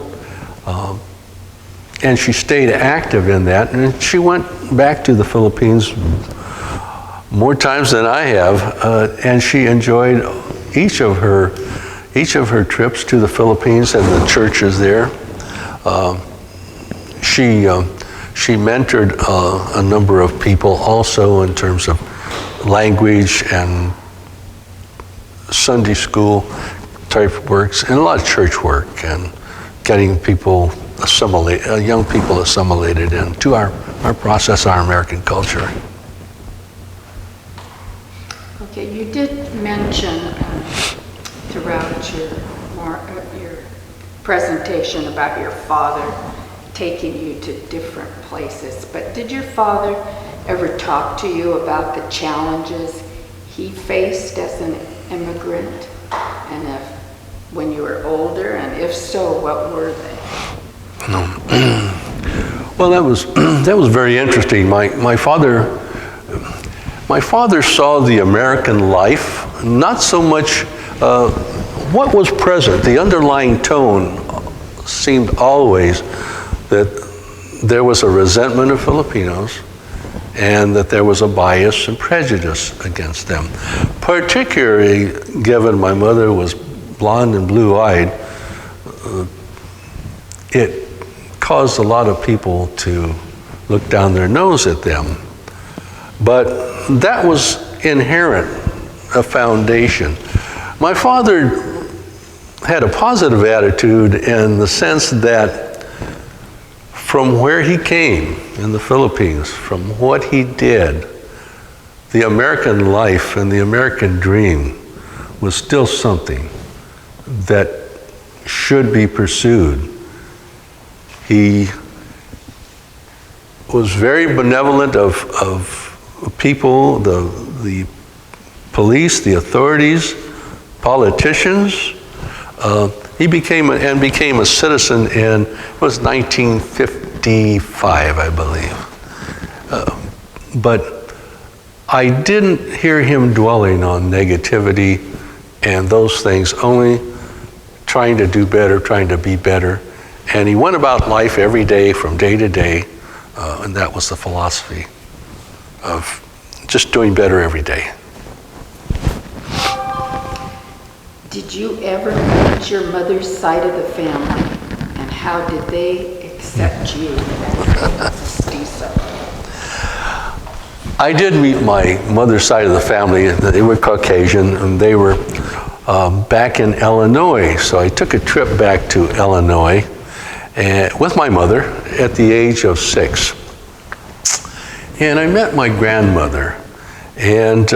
and she stayed active in that. And she went back to the Philippines more times than I have, and she enjoyed each of her trips to the Philippines and the churches there. She mentored a number of people also in terms of language and Sunday school type works, and a lot of church work, and getting people young people assimilated into our process, our American culture. Okay, you did mention throughout your presentation about your father taking you to different places, but did your father ever talk to you about the challenges he faced as an immigrant, and when you were older, and if so, what were they? Well, that was very interesting. My father saw the American life, not so much what was present. The underlying tone seemed always that there was a resentment of Filipinos, and that there was a bias and prejudice against them. Particularly given my mother was blonde and blue-eyed, it caused a lot of people to look down their nose at them. But that was inherent, a foundation. My father had a positive attitude in the sense that from where he came in the Philippines, from what he did, the American life and the American dream was still something that should be pursued. He was very benevolent of people, the police, the authorities, politicians. He became a citizen in, it was 1955, I believe. But I didn't hear him dwelling on negativity and those things, only trying to do better, trying to be better. And he went about life every day, from day to day, and that was the philosophy of just doing better every day. Did you ever meet your mother's side of the family, and how did they accept you as Mestizo? I did meet my mother's side of the family. They were Caucasian, and they were back in Illinois. So I took a trip back to Illinois with my mother at the age of 6. And I met my grandmother. And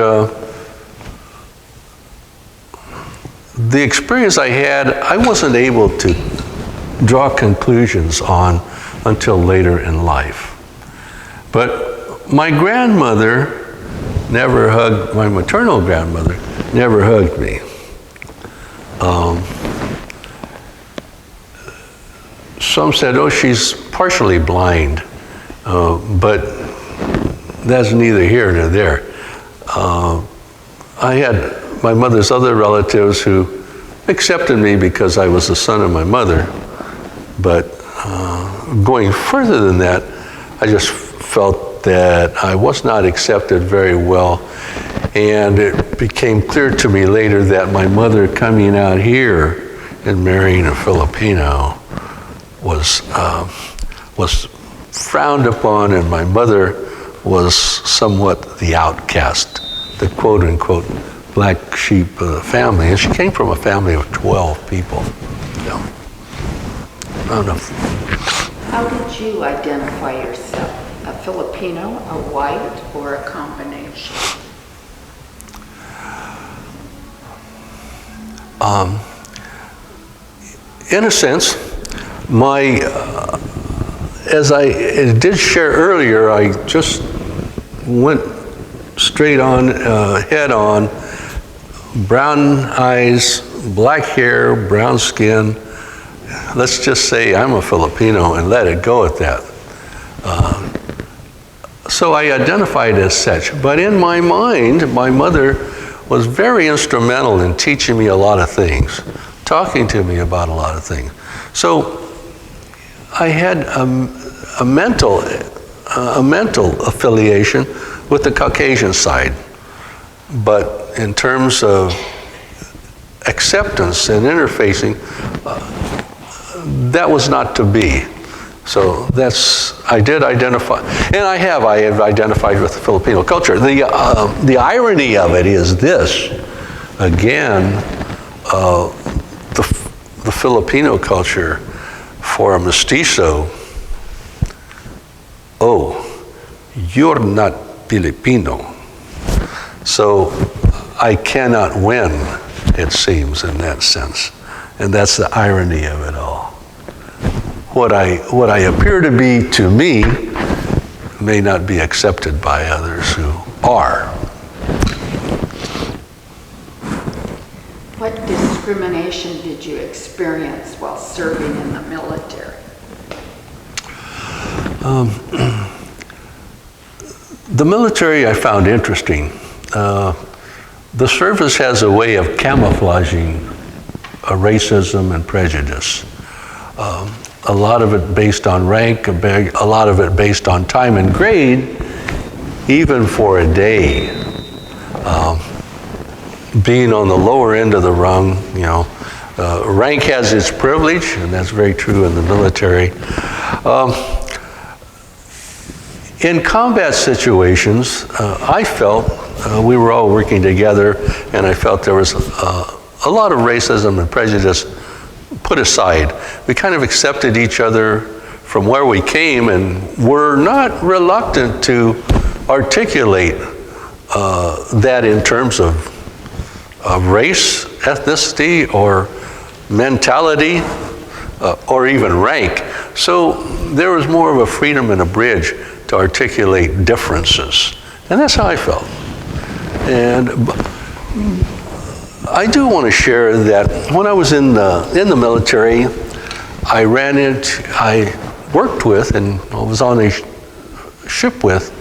the experience I had, I wasn't able to draw conclusions on until later in life. But my grandmother never hugged, my maternal grandmother never hugged me. Some said, oh, she's partially blind, but that's neither here nor there. I had my mother's other relatives who accepted me because I was the son of my mother, but going further than that, I just felt that I was not accepted very well, and it became clear to me later that my mother coming out here and marrying a Filipino was frowned upon, and my mother was somewhat the outcast, the quote-unquote black sheep of the family, and she came from a family of 12 people. So, I don't know. How did you identify yourself? A Filipino, a white, or a combination? In a sense, as I did share earlier, I just went straight on, head on, brown eyes, black hair, brown skin. Let's just say I'm a Filipino and let it go at that. So I identified as such. But in my mind, my mother was very instrumental in teaching me a lot of things, talking to me about a lot of things. So I had a mental affiliation with the Caucasian side. But in terms of acceptance and interfacing, that was not to be. So I did identify, and I have identified with the Filipino culture. The irony of it is this, again, the Filipino culture for a Mestizo, oh, you're not Filipino. So I cannot win, it seems, in that sense. And that's the irony of it all. What I appear to be to me may not be accepted by others who are. What discrimination did you experience while serving in the military? The military I found interesting. The service has a way of camouflaging racism and prejudice. A lot of it based on rank, a lot of it based on time and grade, even for a day. Being on the lower end of the rung, rank has its privilege, and that's very true in the military. In combat situations, I felt we were all working together, and I felt there was a lot of racism and prejudice put aside. We kind of accepted each other from where we came, and were not reluctant to articulate that in terms of race, ethnicity, or mentality, or even rank. So there was more of a freedom and a bridge to articulate differences. And that's how I felt. And I do want to share that when I was in the military, I worked with and I was on a ship with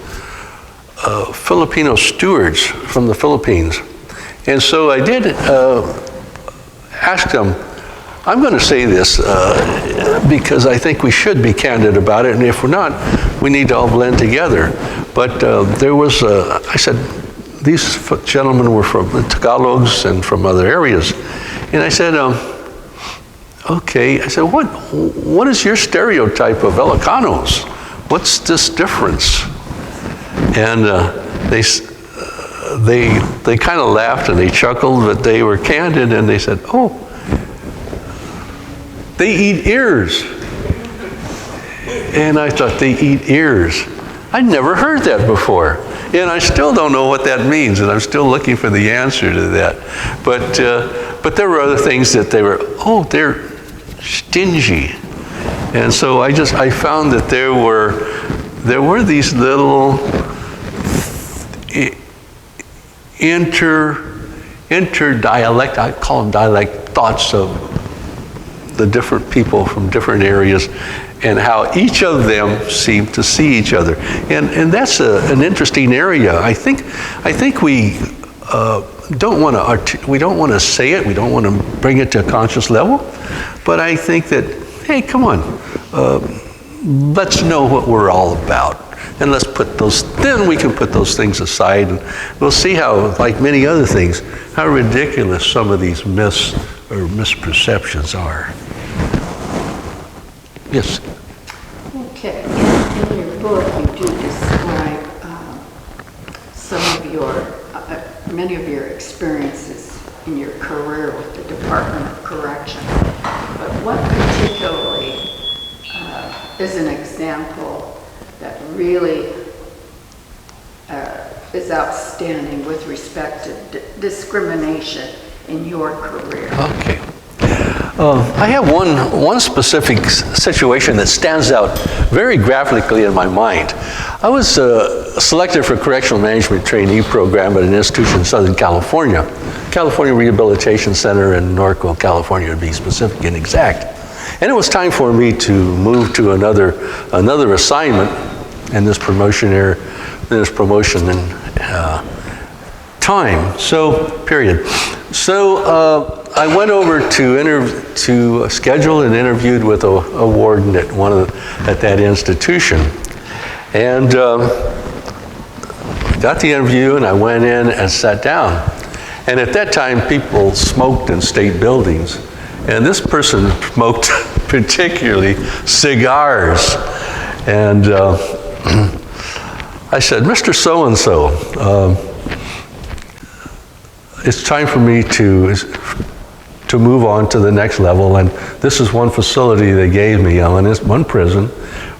Filipino stewards from the Philippines. And so I did ask them, I'm going to say this because I think we should be candid about it, and if we're not, we need to all blend together. But there was, I said, these gentlemen were from the Tagalogs and from other areas. And I said, okay, I said, what is your stereotype of Ilocanos? What's this difference? And they kind of laughed and they chuckled, but they were candid and they said, oh, they eat ears. And I thought, they eat ears. I'd never heard that before. And I still don't know what that means, and I'm still looking for the answer to that. But there were other things that they're stingy. And so I found that there were these little interdialect, I call them dialect, thoughts of the different people from different areas and how each of them seem to see each other. And that's an interesting area. I think we don't want to say it, we don't want to bring it to a conscious level, but I think that, hey, come on, let's know what we're all about. And then we can put those things aside, and we'll see how, like many other things, how ridiculous some of these myths or misperceptions are. Yes? Okay. In your book, you do describe many of your experiences in your career with the Department of Correction. But what particularly is an example that really is outstanding with respect to discrimination in your career? Okay. I have one specific situation that stands out very graphically in my mind. I was selected for a correctional management trainee program at an institution in Southern California, California Rehabilitation Center in Norco, California, to be specific and exact. And it was time for me to move to another assignment in this promotion and time. Period. So I went over to schedule and interviewed with a warden at that institution, and got the interview, and I went in and sat down. And at that time, people smoked in state buildings, and this person smoked particularly cigars. And I said, Mr. So-and-so, it's time for me to move on to the next level, and this is one facility they gave me, in this one prison,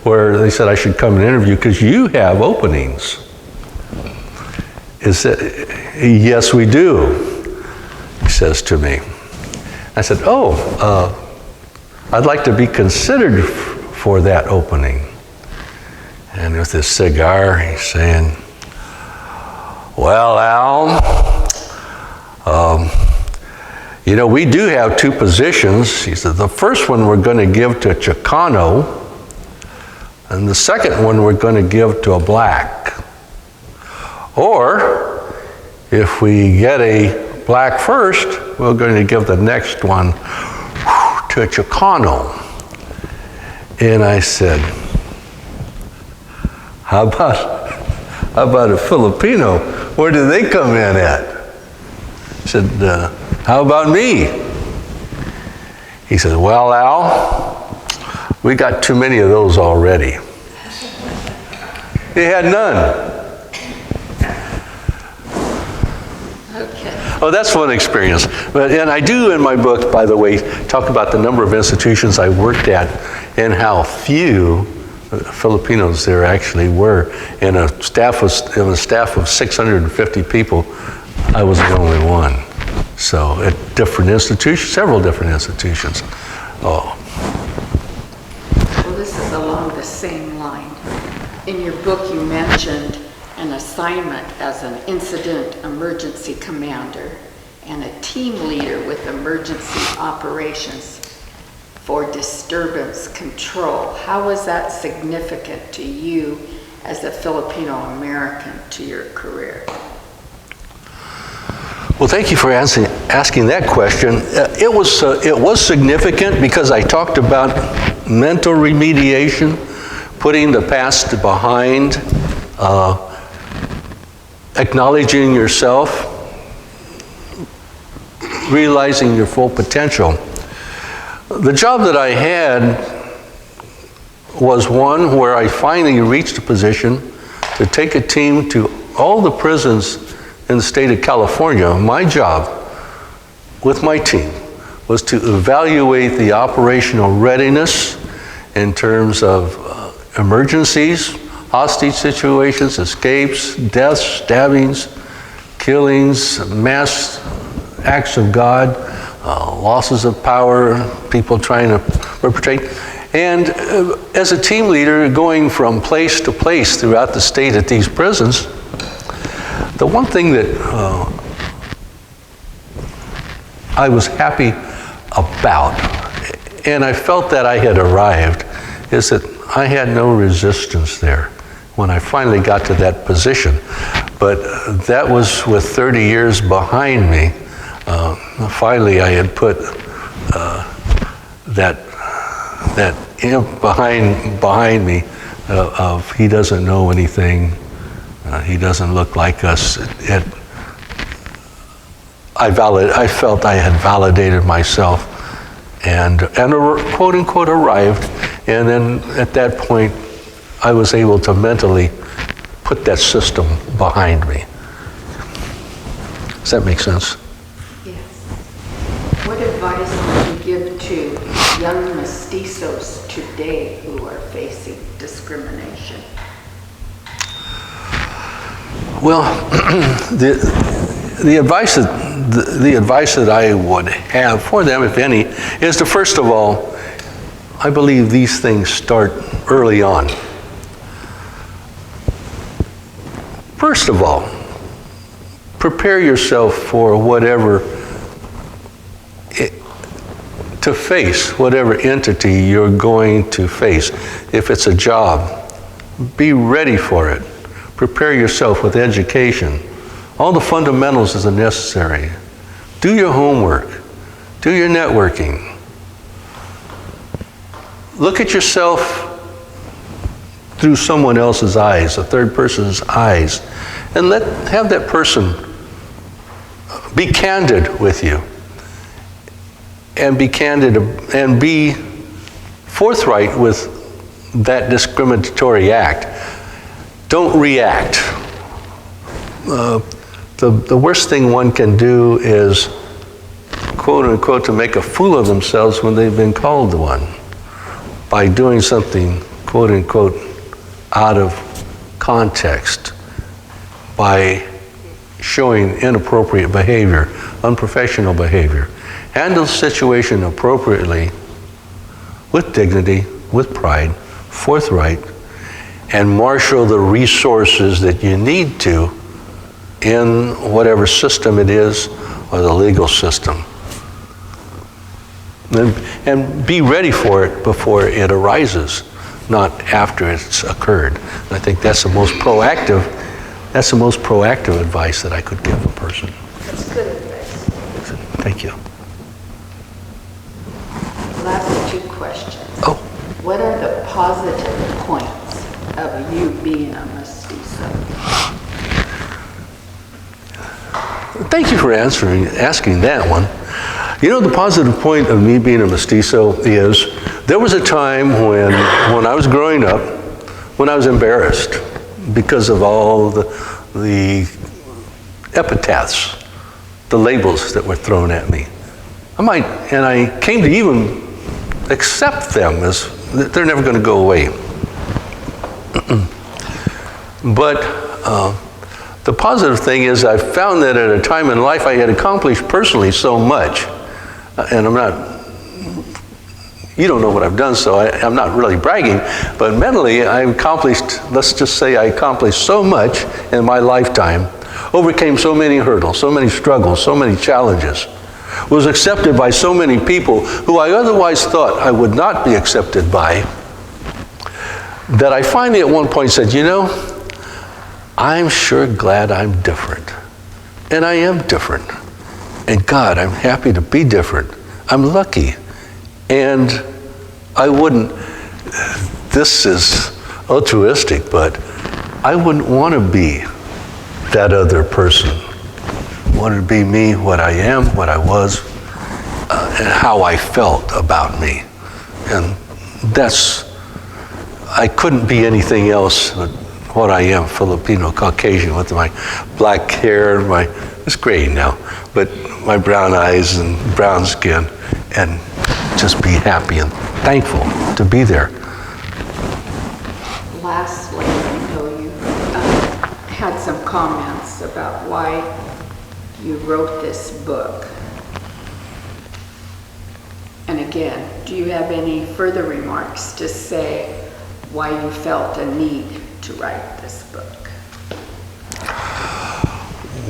where they said I should come and interview because you have openings. Yes, we do, he says to me. I said, I'd like to be considered for that opening. And with this cigar, he's saying, well, Al, we do have two positions. He said, the first one we're going to give to a Chicano, and the second one we're going to give to a black. Or, if we get a black first, we're going to give the next one to a Chicano. And I said, how about a Filipino? Where do they come in at? I said, how about me? He said, well, Al, we got too many of those already. He had none. Okay. Oh, that's one experience. And I do in my book, by the way, talk about the number of institutions I worked at and how few Filipinos there actually were. In a staff of 650 people, I was the only one. So at different institutions, several different institutions. Oh, Well, this is along the same line. In your book, you mentioned an assignment as an incident emergency commander and a team leader with emergency operations for disturbance control. How was that significant to you as a Filipino American to your career? well, thank you for asking that question. It was significant because I talked about mental remediation, putting the past behind, acknowledging yourself, realizing your full potential. The job that I had was one where I finally reached a position to take a team to all the prisons in the state of California. My job with my team was to evaluate the operational readiness in terms of emergencies, hostage situations, escapes, deaths, stabbings, killings, mass acts of God, losses of power, people trying to perpetrate. And as a team leader, going from place to place throughout the state at these prisons, the one thing that I was happy about, and I felt that I had arrived, is that I had no resistance there when I finally got to that position. But that was with 30 years behind me. Finally, I had put that imp behind me of he doesn't know anything, he doesn't look like us. I felt I had validated myself and quote unquote arrived, and then at that point I was able to mentally put that system behind me. Does that make sense? Yes. What advice would you give to young mestizos today who are facing discrimination? Well, the advice that I would have for them, if any, is to first of all, I believe these things start early on. First of all, prepare yourself for to face whatever entity you're going to face. If it's a job, be ready for it. Prepare yourself with education. All the fundamentals is necessary. Do your homework. Do your networking. Look at yourself through someone else's eyes, a third person's eyes, and have that person be candid with you. And be candid and be forthright with that discriminatory act. Don't react. The worst thing one can do is, quote unquote, to make a fool of themselves when they've been called one by doing something, quote unquote, out of context, by showing inappropriate behavior, unprofessional behavior. Handle the situation appropriately, with dignity, with pride, forthright, and marshal the resources that you need to in whatever system it is, or the legal system. And be ready for it before it arises, not after it's occurred. And I think that's the most proactive advice that I could give a person. That's good advice. Thank you. Last two questions. Oh. What are the positive points of you being a mestizo? Thank you for asking that one. You know, the positive point of me being a mestizo is, there was a time when I was growing up, when I was embarrassed because of all the epithets, the labels that were thrown at me. I came to even accept them as they're never going to go away. But the positive thing is I found that at a time in life I had accomplished personally so much, and you don't know what I've done, so I'm not really bragging, but mentally I accomplished, let's just say I accomplished so much in my lifetime, overcame so many hurdles, so many struggles, so many challenges, was accepted by so many people who I otherwise thought I would not be accepted by, that I finally at one point said, you know, I'm sure glad I'm different. And I am different. And God, I'm happy to be different. I'm lucky. And I wouldn't, this is altruistic, but I wouldn't want to be that other person. I wanted to be me, what I am, what I was, and how I felt about me. And I couldn't be anything else but what I am, Filipino, Caucasian, with my black hair, it's gray now, but my brown eyes and brown skin, and just be happy and thankful to be there. Lastly, I know you had some comments about why you wrote this book. And again, do you have any further remarks to say why you felt a need to write this book?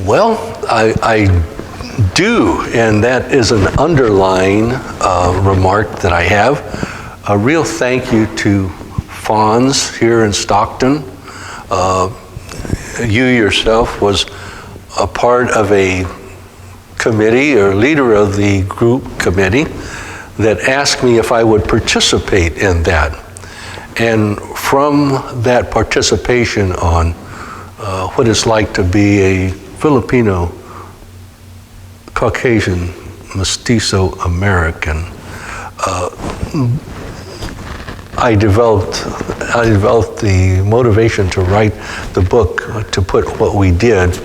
Well, I do, and that is an underlying remark that I have. A real thank you to FANHS here in Stockton. You yourself was a part of a committee or leader of the group committee that asked me if I would participate in that. And from that participation on what it's like to be a Filipino, Caucasian, Mestizo American, I developed the motivation to write the book, to put what we did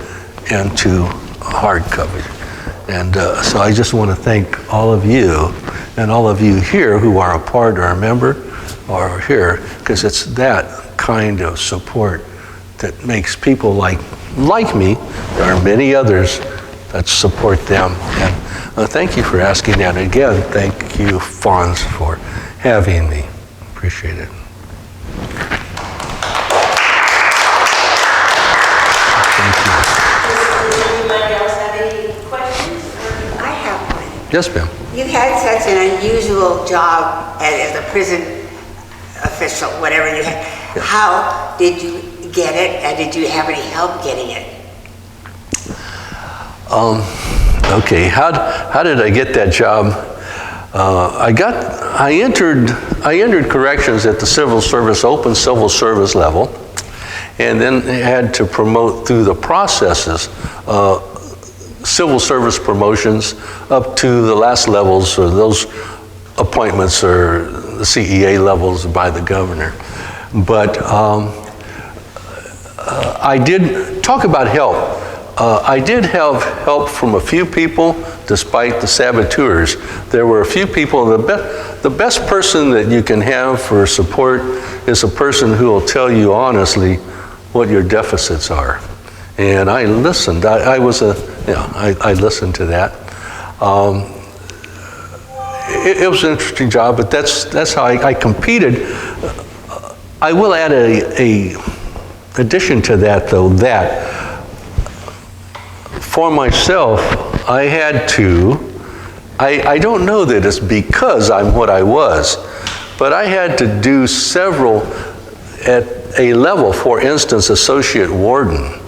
into hardcover. And so I just want to thank all of you and all of you here who are a part or a member or here, because it's that kind of support that makes people like me, there are many others that support them. And thank you for asking that. Again, thank you, FANHS, for having me. Appreciate it. Thank you. Does anybody else have any questions? I have one. Yes, ma'am. You had such an unusual job as a prison official, whatever you had. Yeah. How did you get it, and did you have any help getting it? Okay, how did I get that job? I entered corrections at the civil service, open civil service level, and then had to promote through the processes, civil service promotions up to the last levels, or those appointments, or the CEA levels by the governor. But I did talk about help. I did have help from a few people, despite the saboteurs. There were a few people. The best person that you can have for support is a person who will tell you honestly what your deficits are. And I listened. I listened to that. It was an interesting job, but that's how I competed. I will add a addition to that, though, that for myself, I had to, I don't know that it's because I'm what I was, but I had to do several at a level, for instance, associate warden.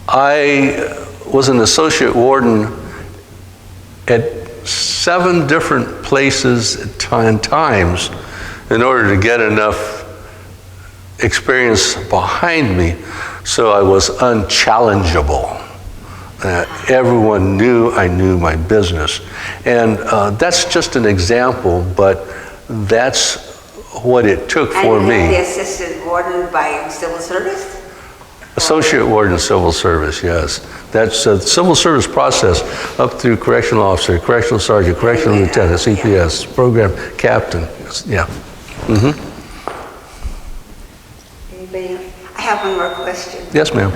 I was an associate warden at 7 different places and times in order to get enough experience behind me so I was unchallengeable. Everyone knew I knew my business. And that's just an example, but that's what it took for me. And the assistant warden by civil service? Associate warden civil service, yes. That's a civil service process up through correctional officer, correctional sergeant, correctional lieutenant, CPS, program captain, yeah. Mm-hmm. Anybody else? I have one more question. Yes, ma'am.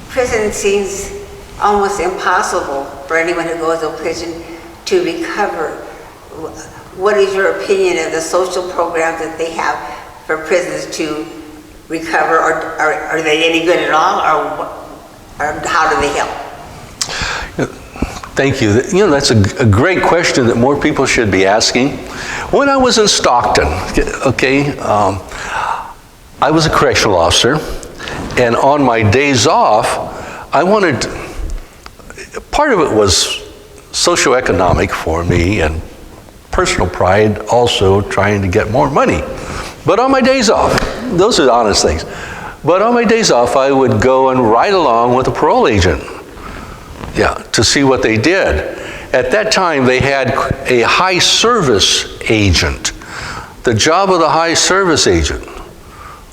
Prison seems almost impossible for anyone who goes to prison to recover. What is your opinion of the social programs that they have for prisoners to recover, or are they any good at all, or how do they help? Thank you. You know, that's a great question that more people should be asking. When I was in Stockton, okay, I was a correctional officer, and on my days off, I wanted, part of it was socioeconomic for me and personal pride, also trying to get more money. But on my days off, those are honest things, but on my days off, I would go and ride along with a parole agent, to see what they did. At that time, they had a high service agent. The job of the high service agent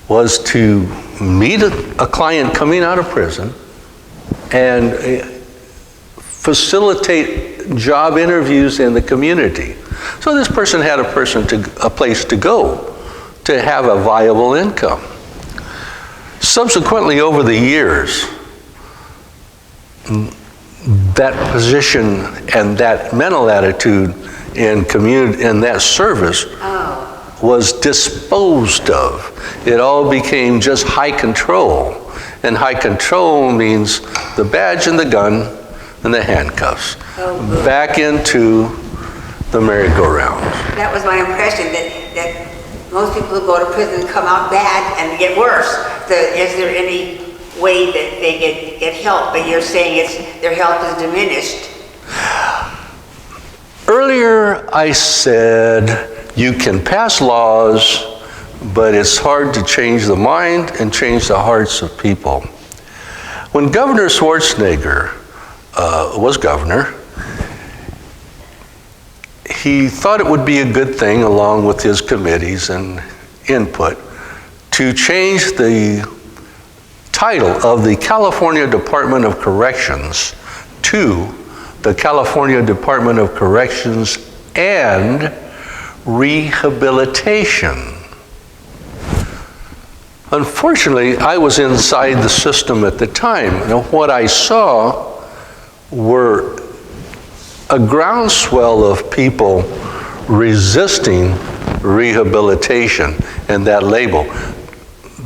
was to meet a client coming out of prison and facilitate job interviews in the community. So this person had a place to go to have a viable income. Subsequently, over the years, that position and that mental attitude in that service was disposed of. It all became just high control. And high control means the badge and the gun and the handcuffs. Back into the merry-go-round. That was my impression, that most people who go to prison come out bad and get worse. Is there any way that they get help? But you're saying their health is diminished. Earlier I said you can pass laws, but it's hard to change the mind and change the hearts of people. When Governor Schwarzenegger was governor, he thought it would be a good thing, along with his committees and input, to change the title of the California Department of Corrections to the California Department of Corrections and Rehabilitation. Unfortunately, I was inside the system at the time, and what I saw were a groundswell of people resisting rehabilitation and that label.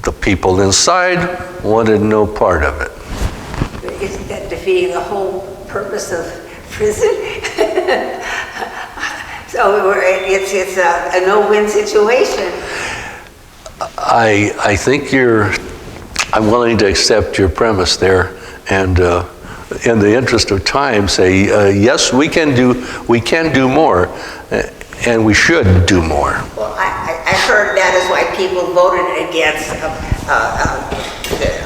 The people inside wanted no part of it. Isn't that defeating the whole purpose of prison? So it's a no-win situation. I think I'm willing to accept your premise there, and in the interest of time, say yes, we can do more, and we should do more. Well, I heard that is why people voted against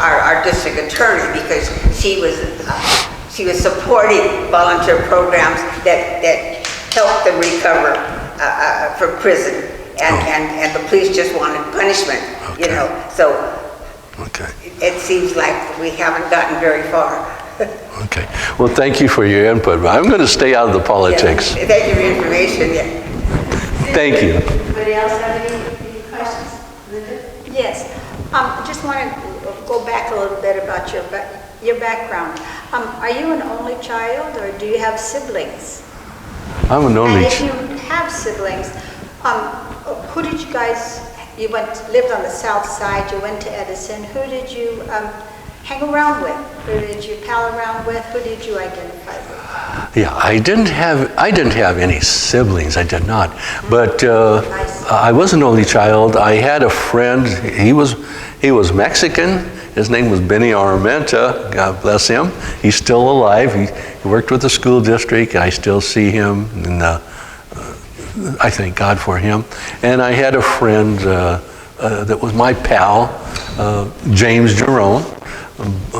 our district attorney, because she was supporting volunteer programs that helped them recover from prison, and the police just wanted punishment, you know. So it seems like we haven't gotten very far. Okay. Well, thank you for your input. I'm going to stay out of the politics. Yeah. Thank you for your information. Yeah. Thank you. Anybody else have any questions? Linda? Yes. Just want to go back a little bit about your background. Are you an only child, or do you have siblings? I'm an only And if you have siblings, who did you guys? You lived on the south side. You went to Edison. Who did you hang around with? Who did you pal around with? Who did you identify with? Yeah, I didn't have any siblings. I did not. But I was an only child. I had a friend. He was Mexican. His name was Benny Armenta. God bless him. He's still alive. He worked with the school district, and I still see him. And I thank God for him. And I had a friend that was my pal, James Jerome,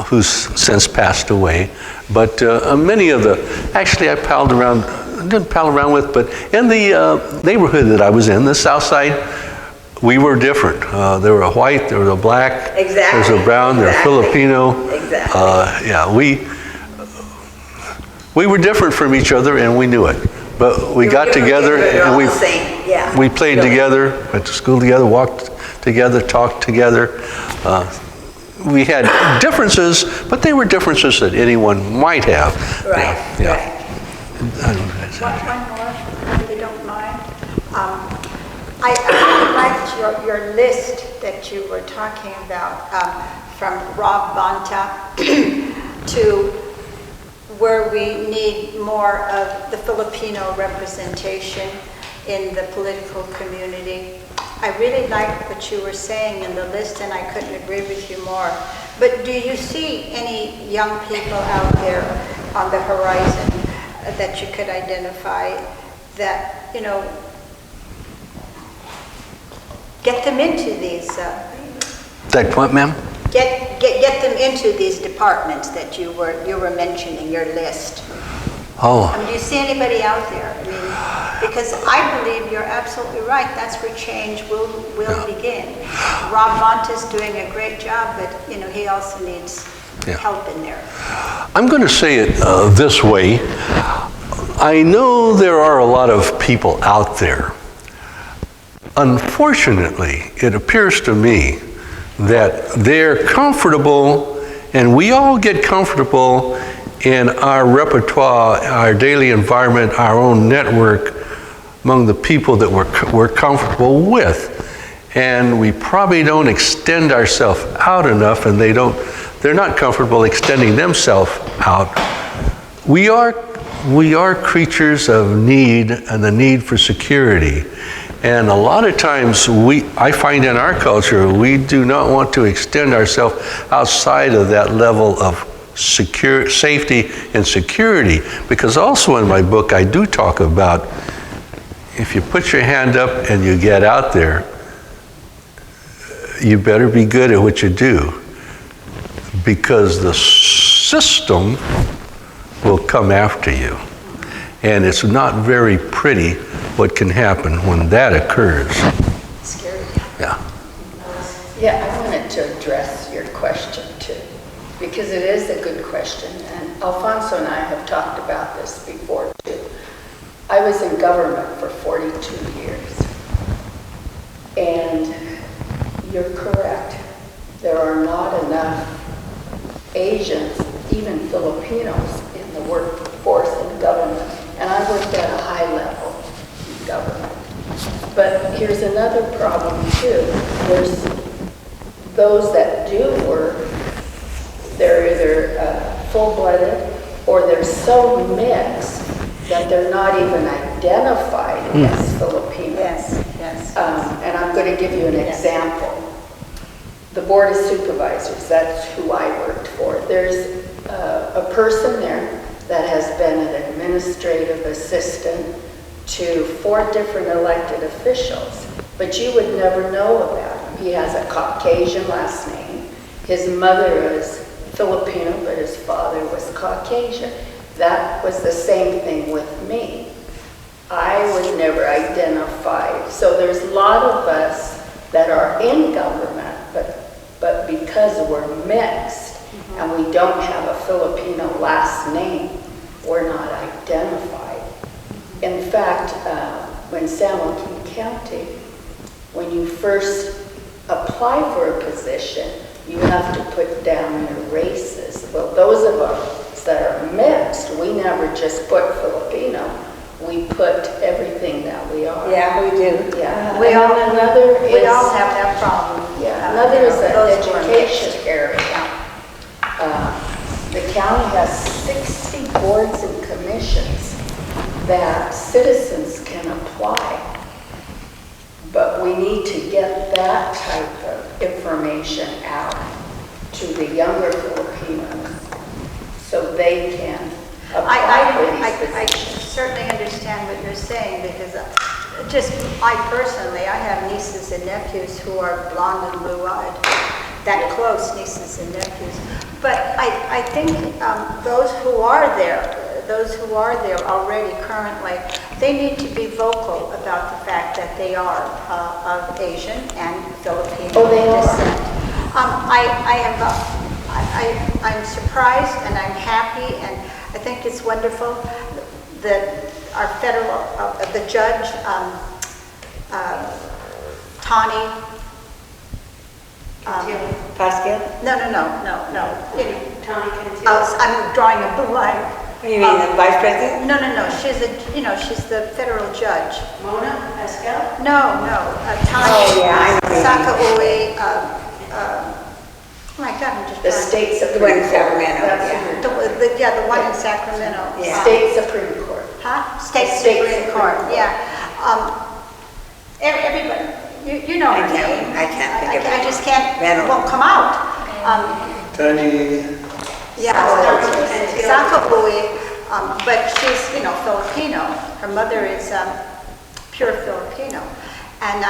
who's since passed away. But many of actually I didn't pal around with, but in the neighborhood that I was in, the south side, we were different. There were a white, there was a black, Exactly. there was a brown, there was a Filipino. Exactly. Yeah, we were different from each other, and we knew it. But we got together, and we played together, went to school together, walked together, talk together. We had differences, but they were differences that anyone might have. Right, Yeah. right. One more, if you don't mind. I really liked your list that you were talking about, from Rob Bonta to where we need more of the Filipino representation in the political community. I really liked what you were saying in the list, and I couldn't agree with you more. But do you see any young people out there on the horizon that you could identify that, you know, get them into these, That what, ma'am? get them into these departments that you were mentioning, your list? Oh. I mean, do you see anybody out there? I mean, because I believe you're absolutely right. That's where change will begin. Rob Bonta's doing a great job, but you know he also needs help in there. I'm going to say it this way. I know there are a lot of people out there. Unfortunately, it appears to me that they're comfortable, and we all get comfortable in our repertoire, our daily environment, our own network, among the people that we're comfortable with. And we probably don't extend ourselves out enough, and they're not comfortable extending themselves out. We are creatures of need and the need for security. And a lot of times I find in our culture, we do not want to extend ourselves outside of that level of safety and security, because also in my book I do talk about if you put your hand up and you get out there, you better be good at what you do, because the system will come after you. And it's not very pretty what can happen when that occurs. Scary. Yeah. Yeah, I wanted to address your question too, because it is a good question, and Alfonso and I have talked about this before too. I was in government for 42 years, and you're correct. There are not enough Asians, even Filipinos, in the workforce in government, and I worked at a high level in government. But here's another problem too. There's those that do work, they're either full-blooded or they're so mixed that they're not even identified as Filipino. Yes, yes. And I'm going to give you an example. The Board of Supervisors, that's who I worked for. There's a person there that has been an administrative assistant to 4 different elected officials, but you would never know about him. He has a Caucasian last name. His mother is Filipino, but his father was Caucasian. That was the same thing with me. I was never identified. So there's a lot of us that are in government, but because we're mixed and we don't have a Filipino last name, we're not identified. In fact, when San Joaquin County, when you first apply for a position, you have to put down your races. Well, those of us that are mixed, we never just put Filipino. We put everything that we are. Yeah, we do. Yeah. We all have that problem. Yeah, another is the Those who are education mixed. area. The county has 60 boards and commissions that citizens can apply. But we need to get that type of information out to the younger Filipinos so they can apply for these I positions. certainly understand what you're saying, because I personally have nieces and nephews who are blonde and blue-eyed, that close nieces and nephews. But I think those who are there already currently, they need to be vocal about the fact that they are of Asian and Filipino descent. I'm surprised and I'm happy, and I think it's wonderful that our federal, the judge, Tani Pascal? No. You know, Tony Cantil. I'm drawing a blank. You mean the vice president? No. She's she's the federal judge. Mona Pascal? No. Tanya. Oh, yeah, I know. Sakaue. Oh my God, I'm just. The drawing- state The one in Supreme Court. Sacramento, That's yeah. The one in Sacramento. Yeah. State Supreme Court. Huh? State State Supreme Supreme Court, Court. yeah. Everybody, you know her name. I can't think of it. I just can't, Reynolds. won't come out. Tony, Yeah, Sakaue, but she's, Filipino. Her mother is pure Filipino. And,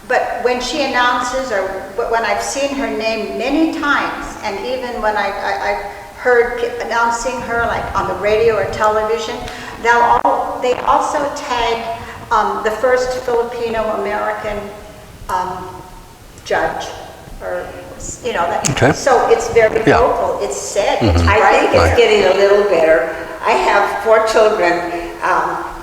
but when she announces, or when I've seen her name many times, and even when I've heard announcing her like on the radio or television, they also tag the first Filipino-American judge, or, that. Okay. So it's very Yeah. local, it's said, it's I right. think it's getting a little better. I have 4 children.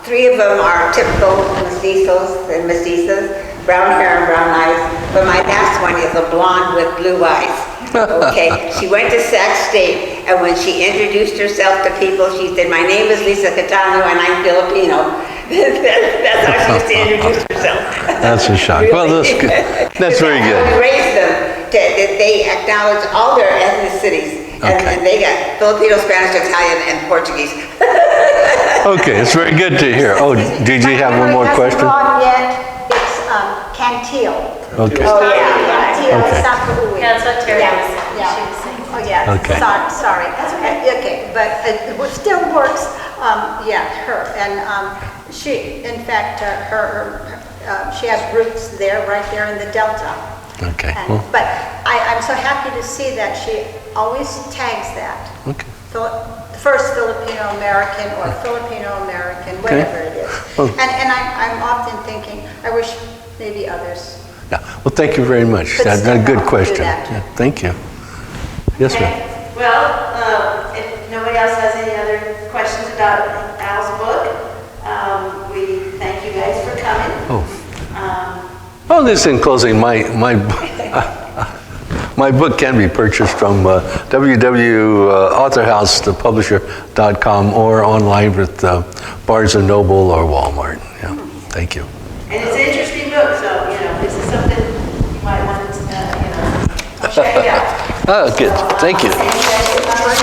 3 of them are typical Mestizos and Mestizas, brown hair and brown eyes. But my last one is a blonde with blue eyes. Okay, she went to Sac State, and when she introduced herself to people, she said, "My name is Lisa Catano, and I'm Filipino." That's how she used to introduce herself. That's a shock. Well, that's good. That's very We good. raised them that they acknowledge all their ethnicities. Okay. And they got Filipino, Spanish, Italian, and Portuguese. Okay, it's very good to hear. Oh, did you have one more question? It hasn't gone yet, it's Cantil. Okay. Oh, yeah. Cantil, Okay. Sakaue. Yeah, that's what Terry Yeah, was saying. yeah. She was saying. Oh, yeah, Okay. sorry. That's okay, but it still works, her. And she, in fact, she has roots there, right there in the Delta. Okay. And- Well, But I'm so happy to see that she always tags that. okay. First Filipino-American or Filipino-American, whatever it is. Well- And I'm often thinking, I wish maybe others. Yeah. Well, thank you very much. But That's a still good do question. that. Yeah, thank you. Yes, ma'am. Okay. Well, if nobody else has any other questions about Al's book, we thank you guys for coming. Oh. Um, Well, this in closing, my book can be purchased from www.authorhouse.publisher.com or online with Barnes & Noble or Walmart. Yeah, thank you. And it's an interesting book, so, this is something you might want to, check it out. Oh, good. Thank you. Thank you guys.